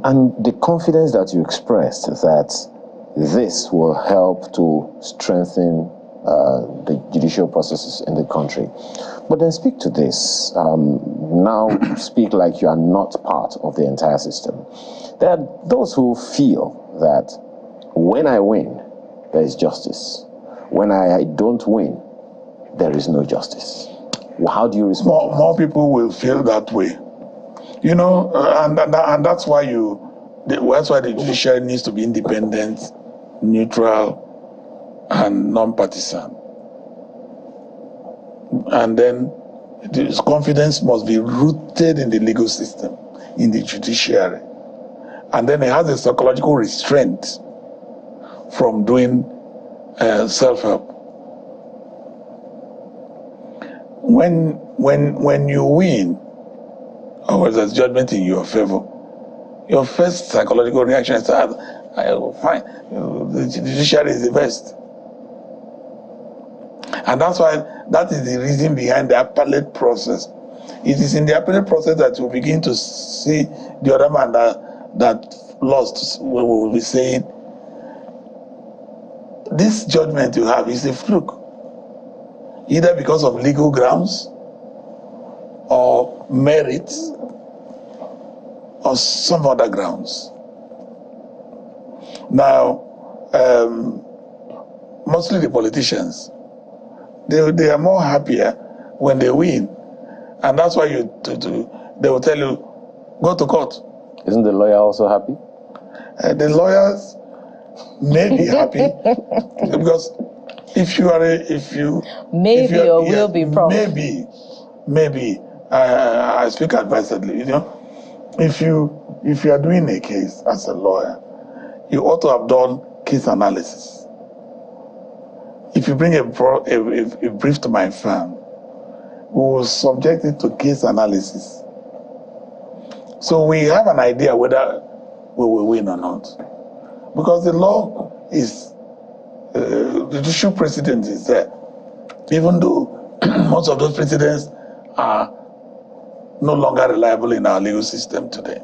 And the confidence that you expressed that this will help to strengthen the judicial processes in the country. But then speak to this. Now speak like you are not part of the entire system. There are those who feel that when I win, there is justice. When I don't win, there is no justice. How do you respond? More people will feel that way. And that's why the judiciary needs to be independent, neutral, and non-partisan. And then this confidence must be rooted in the legal system, in the judiciary. And then it has a psychological restraint from doing self-help. When you win, or there's judgment in your favor, your first psychological reaction is fine, the judiciary is the best. And that is the reason behind the appellate process. It is in the appellate process that you begin to see the other man that lost will be saying, this judgment you have is a fluke, either because of legal grounds or merit or some other grounds. Now, mostly the politicians, they are more happier when they win, and that's why they will tell you, go to court. Isn't the lawyer also happy? The lawyers may be happy because maybe I speak advisedly. If you are doing a case as a lawyer, you ought to have done case analysis. If you bring a brief to my firm, we will subject it to case analysis, so we have an idea whether we will win or not. Because the law is, the judicial precedent is there. Even though most of those precedents are no longer reliable in our legal system today.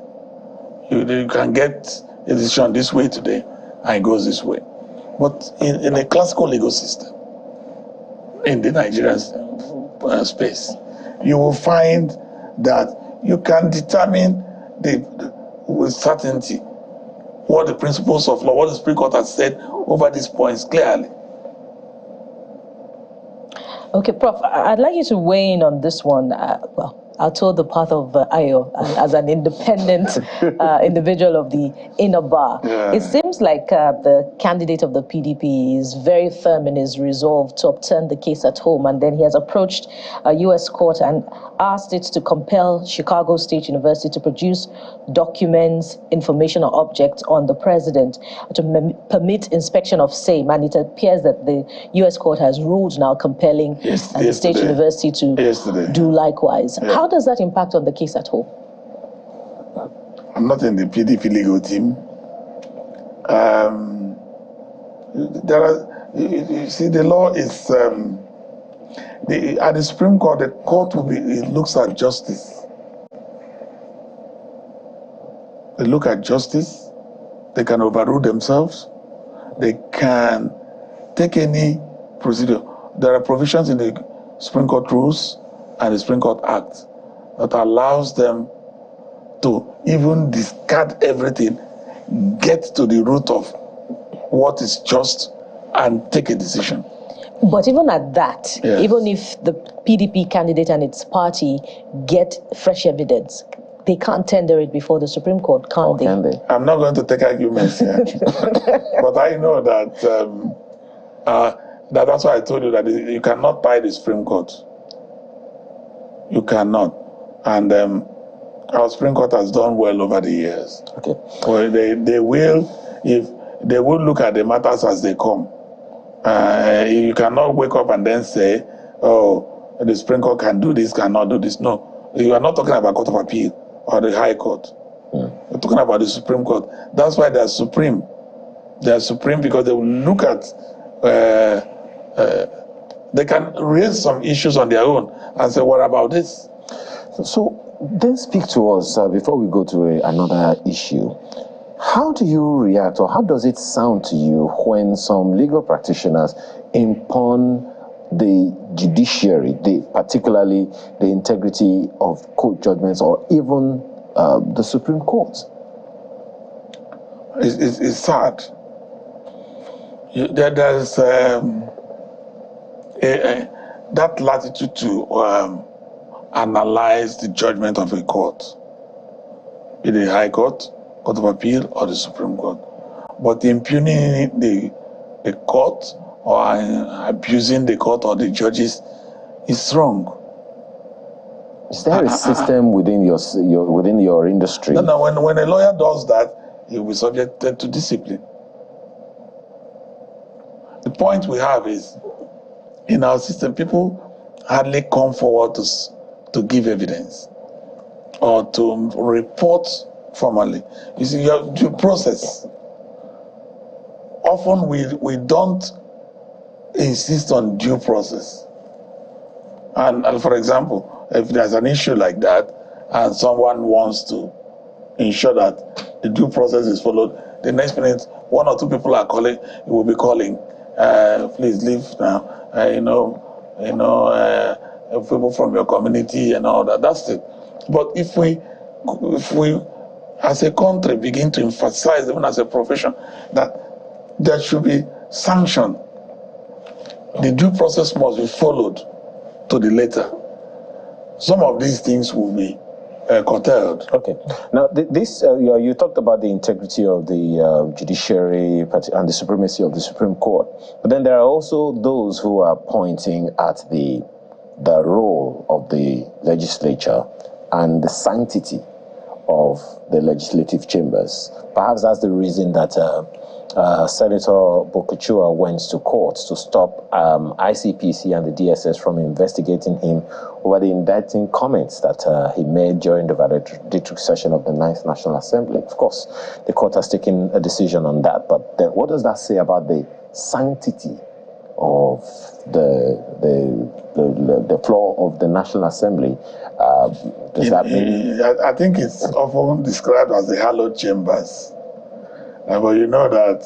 You can get a decision this way today, and it goes this way. But in a classical legal system, in the Nigerian space, you will find that you can determine with certainty what the principles of law, what the Supreme Court has said over these points clearly. Okay, Prof, I'd like you to weigh in on this one. I'll tour the path of Ayo as an independent individual of the inner bar. Yeah. It seems like the candidate of the PDP is very firm in his resolve to upturn the case at home, and then he has approached a U.S. court and asked it to compel Chicago State University to produce documents, information or objects on the president to permit inspection of same, and it appears that the U.S. court has ruled now compelling the State University to do likewise. Yeah. How does that impact on the case at home? I'm not in the PDP legal team. You see, the law is, at the Supreme Court, the court it looks at justice. They look at justice. They can overrule themselves. They can take any procedure. There are provisions in the Supreme Court rules and the Supreme Court Act that allows them to even discard everything, get to the root of what is just and take a decision. But even at that, Yes. even if the PDP candidate and its party get fresh evidence, they can't tender it before the Supreme Court, can't they? Can they? I'm not going to take arguments here. But I know that, that's why I told you that you cannot tie the Supreme Court. You cannot. And our Supreme Court has done well over the years. Okay. Well, they will look at the matters as they come. You cannot wake up and then say, oh, the Supreme Court can do this, cannot do this. No, you are not talking about Court of Appeal or the High Court. You're talking about the Supreme Court. That's why they're supreme. They're supreme because they will look at, they can raise some issues on their own and say, what about this? So then speak to us before we go to another issue. How do you react, or how does it sound to you when some legal practitioners impugn the judiciary, particularly the integrity of court judgments, or even the Supreme Court? It's sad. There's that latitude to analyze the judgment of a court, be it the High Court, Court of Appeal, or the Supreme Court. But impugning the court or abusing the court or the judges is wrong. Is there a system within your industry? No. When a lawyer does that, he will be subjected to discipline. The point we have is, in our system, people hardly come forward to give evidence or to report formally. You see, your due process. Often we don't insist on due process. And for example, if there's an issue like that and someone wants to ensure that the due process is followed, the next minute one or two people are calling, you will be calling, please leave now, people from your community and all that. That's it. But if we as a country begin to emphasize, even as a profession, that there should be sanction, the due process must be followed to the letter, some of these things will be curtailed. Okay. Now, you talked about the integrity of the judiciary and the supremacy of the Supreme Court. But then there are also those who are pointing at the role of the legislature and the sanctity of the legislative chambers. Perhaps that's the reason that Senator Bokachua went to court to stop ICPC and the DSS from investigating him over the indicting comments that he made during the valedictory session of the 9th National Assembly. Of course, the court has taken a decision on that, but then what does that say about the sanctity of the floor of the National Assembly? Does that mean? I think it's often described as the hallowed chambers. But you know that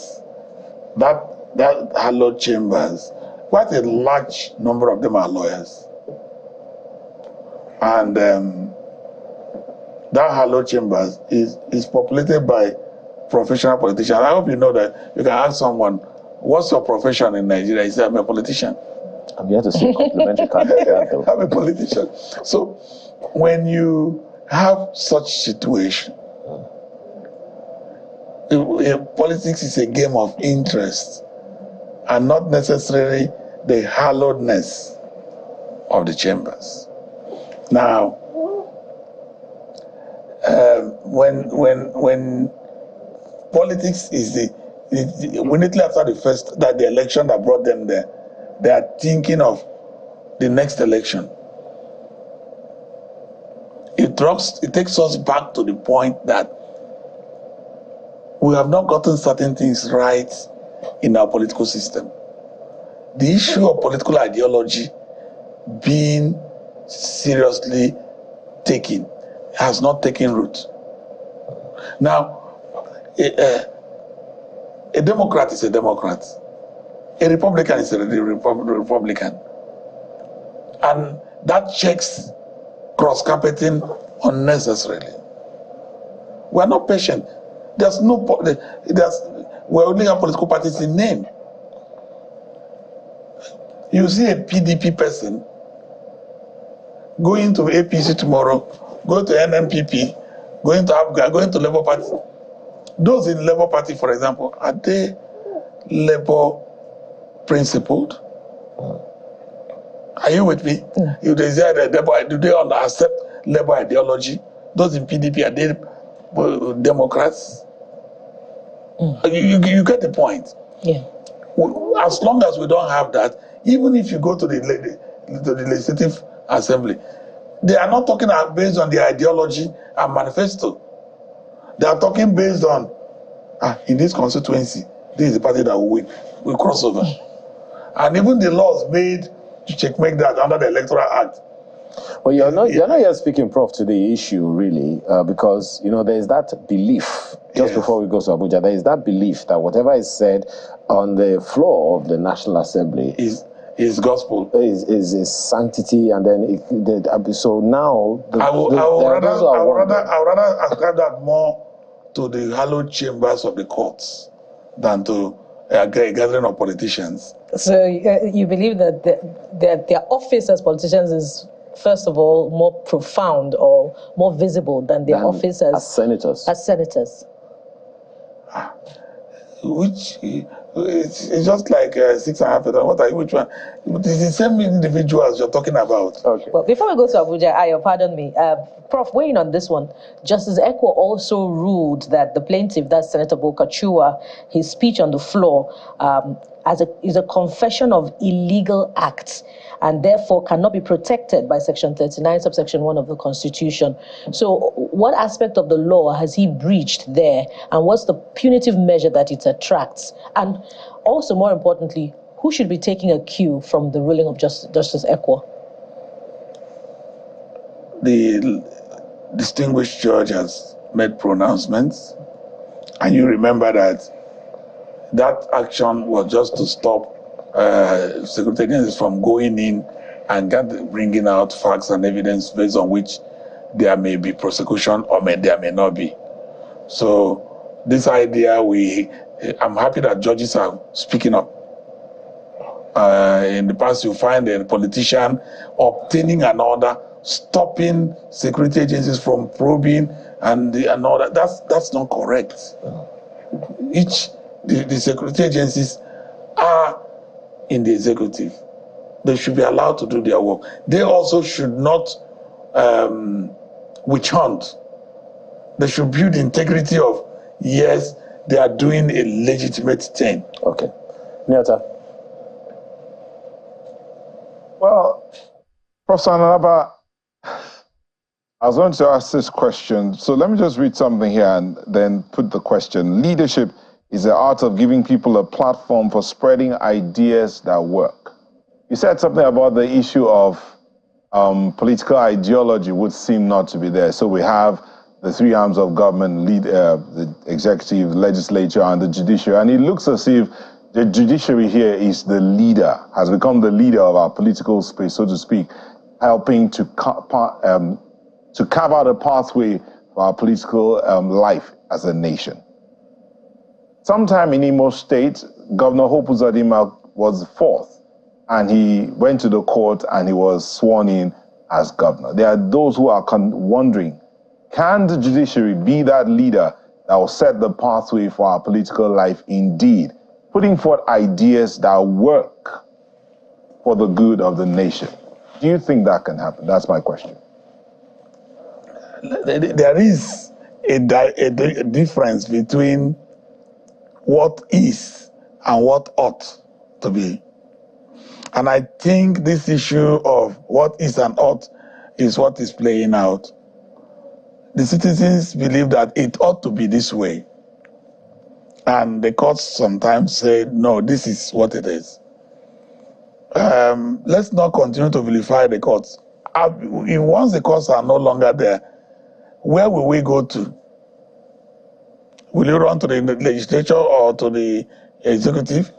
hallowed chambers, quite a large number of them are lawyers. And that hallowed chambers is populated by professional politicians. I hope you know that you can ask someone, what's your profession in Nigeria? He said, I'm a politician. I'm here to see complimentary card. I'm a politician. So when you have such situation, politics is a game of interest and not necessarily the hallowedness of the chambers. Now, when politics is immediately after the election that brought them there, they are thinking of the next election. It takes us back to the point that we have not gotten certain things right in our political system. The issue of political ideology being seriously taken has not taken root. Now, a Democrat is a Democrat. A Republican is a Republican. And that checks cross-carpeting unnecessarily. We are not patient. we only have political parties in name. You see a PDP person going to APC tomorrow, going to NNPP, going to UNGA, going to Labour Party. Those in Labour Party, for example, are they Labour principled? Are you with me? If they say do they accept Labour ideology? Those in PDP, are they Democrats? You get the point. Yeah. As long as we don't have that, even if you go to the Legislative Assembly, they are not talking based on the ideology and manifesto. They are talking based on, in this constituency, this is the party that will win. We cross over. And even the laws made to checkmate that under the Electoral Act. Well, you're not yet speaking, Prof, to the issue, really, because, there is that belief, just before we go to Abuja, there is that belief that whatever is said on the floor of the National Assembly is gospel. Is sanctity, and then so now... I would rather ascribe that more to the hallowed chambers of the courts than to a gathering of politicians. So you believe that their office as politicians is, first of all, more profound or more visible than their office as senators. As senators. Which it's just like 6.5. What are you? Which one? It's the same individuals you're talking about. Okay. Well, before we go to Abuja, Ayo, pardon me, Prof, weighing on this one, Justice Ekwo also ruled that the plaintiff, that's Senator Bolkachua, his speech on the floor is a confession of illegal acts and therefore cannot be protected by Section 39, subsection 1 of the Constitution. So what aspect of the law has he breached there, and what's the punitive measure that it attracts? And also, more importantly, who should be taking a cue from the ruling of Justice Ekwo? The distinguished judge has made pronouncements, and you remember that action was just to stop security agencies from going in and bringing out facts and evidence based on which there may be prosecution or there may not be. So this idea, I'm happy that judges are speaking up. In the past, you find a politician obtaining an order, stopping security agencies from probing and all that. That's not correct. The security agencies are in the executive. They should be allowed to do their work. They also should not witch hunt. They should build the integrity of, yes, they are doing a legitimate thing. Okay. Nyata. Well, Professor Nanaba, I was going to ask this question. So let me just read something here and then put the question. Leadership is the art of giving people a platform for spreading ideas that work. You said something about the issue of political ideology would seem not to be there. So we have the three arms of government, the executive, legislature, and the judiciary. And it looks as if the judiciary here is the leader, has become the leader of our political space, so to speak, helping to carve out a pathway for our political life as a nation. Sometime in Imo State, Governor Hope Uzodimma was fourth, and he went to the court and he was sworn in as governor. There are those who are wondering, can the judiciary be that leader that will set the pathway for our political life indeed, putting forth ideas that work for the good of the nation? Do you think that can happen? That's my question. There is a difference between what is and what ought to be. And I think this issue of what is and ought is what is playing out. The citizens believe that it ought to be this way. And the courts sometimes say, no, this is what it is. Let's not continue to vilify the courts. Once the courts are no longer there, where will we go to? Will you run to the legislature or to the executive?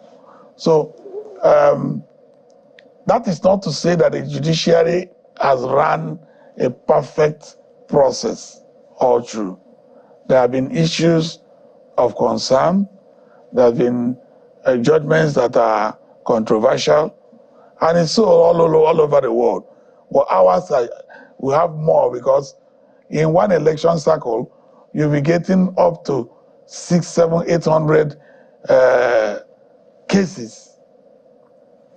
So that is not to say that the judiciary has run a perfect process all through. There have been issues of concern. There have been judgments that are controversial, and it's so all over the world. But ours, we have more because in one election cycle, you'll be getting up to 600, 700, 800 cases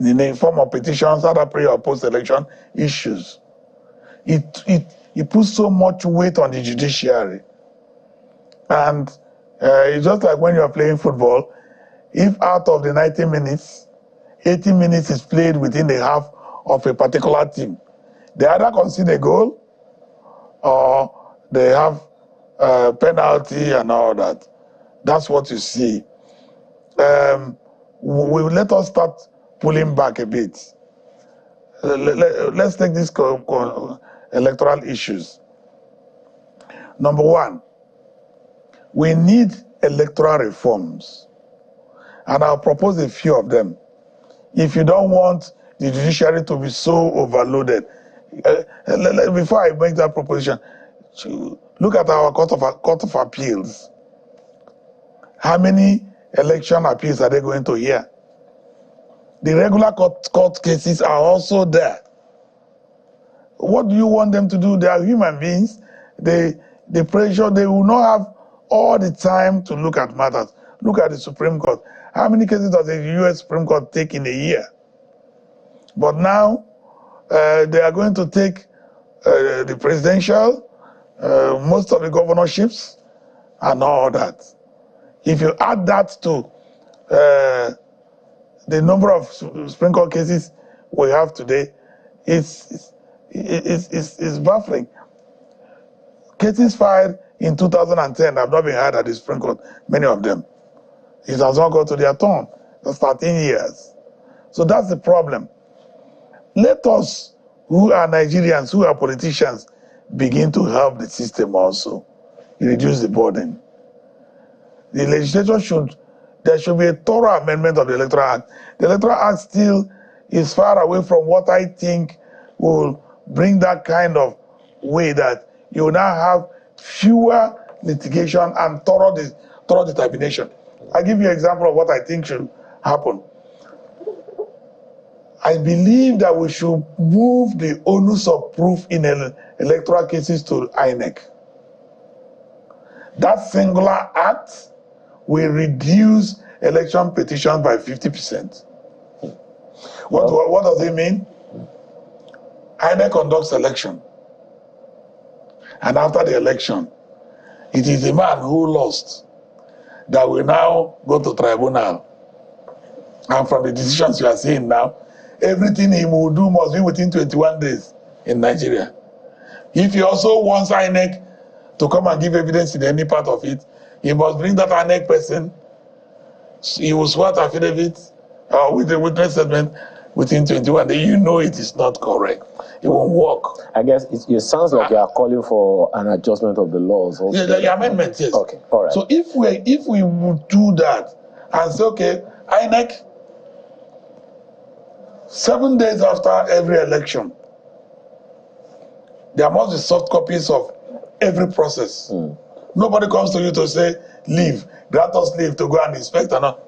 in the form of petitions, other pre or post-election issues. It puts so much weight on the judiciary. And it's just like when you're playing football, if out of the 90 minutes, 80 minutes is played within the half of a particular team, they either concede a goal or they have a penalty and all that. That's what you see. Let us start pulling back a bit. Let's take these electoral issues. Number one, we need electoral reforms. And I'll propose a few of them. If you don't want the judiciary to be so overloaded, before I make that proposition, look at our Court of Appeals. How many election appeals are they going to hear? The regular court cases are also there. What do you want them to do? They are human beings. The pressure, they will not have all the time to look at matters. Look at the Supreme Court. How many cases does the U.S. Supreme Court take in a year? But now, they are going to take the presidential, most of the governorships, and all that. If you add that to the number of Supreme Court cases we have today, it's baffling. Cases filed in 2010 have not been heard at the Supreme Court, many of them. It has not got to their turn. That's 13 years. So that's the problem. Let us, who are Nigerians, who are politicians, begin to help the system also, reduce the burden. The legislature there should be a thorough amendment of the Electoral Act. The Electoral Act still is far away from what I think will bring that kind of way that you now have fewer litigation and thorough determination. I'll give you an example of what I think should happen. I believe that we should move the onus of proof in electoral cases to INEC. That singular act will reduce election petitions by 50%. What does it mean? INEC conducts election. And after the election, it is the man who lost that will now go to tribunal. And from the decisions you are seeing now, everything he will do must be within 21 days in Nigeria. If he also wants INEC to come and give evidence in any part of it, he must bring that INEC person. He will swear affidavit with the witness statement within 21 days. You know it is not correct. It won't work. I guess it sounds like you are calling for an adjustment of the laws. Also. Yeah, the amendment, yes. Okay, all right. So if we would do that and say, okay, INEC, 7 days after every election, there must be soft copies of every process. Nobody comes to you to say, leave, grant us leave to go and inspect or not.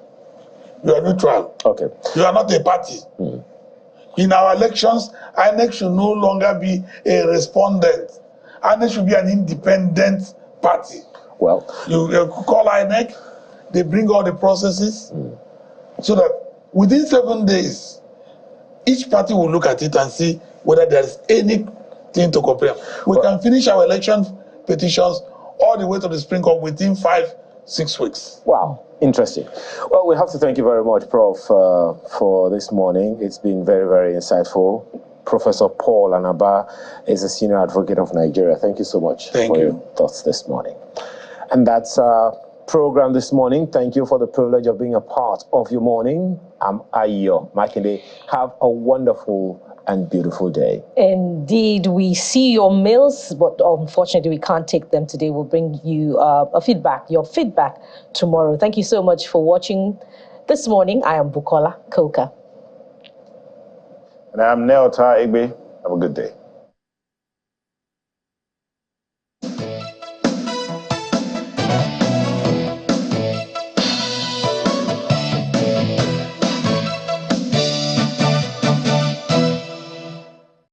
You are neutral. Okay. You are not a party. In our elections, INEC should no longer be a respondent. INEC should be an independent party. Well, you call INEC, they bring all the processes, so that within 7 days, each party will look at it and see whether there is anything to compare. We can finish our election petitions all the way to the Supreme Court within 5-6 weeks. Wow, interesting. Well, we have to thank you very much, Prof, for this morning. It's been very, very insightful. Professor Paul Anaba is a senior advocate of Nigeria. Thank you so much for your thoughts this morning. And that's our program this morning. Thank you for the privilege of being a part of your morning. I'm Ayo Makinde. Have a wonderful and beautiful day. Indeed, we see your mails, but unfortunately we can't take them today. We'll bring you your feedback tomorrow. Thank you so much for watching this morning. I am Bukola Koka. And I'm Neota Igbe. Have a good day.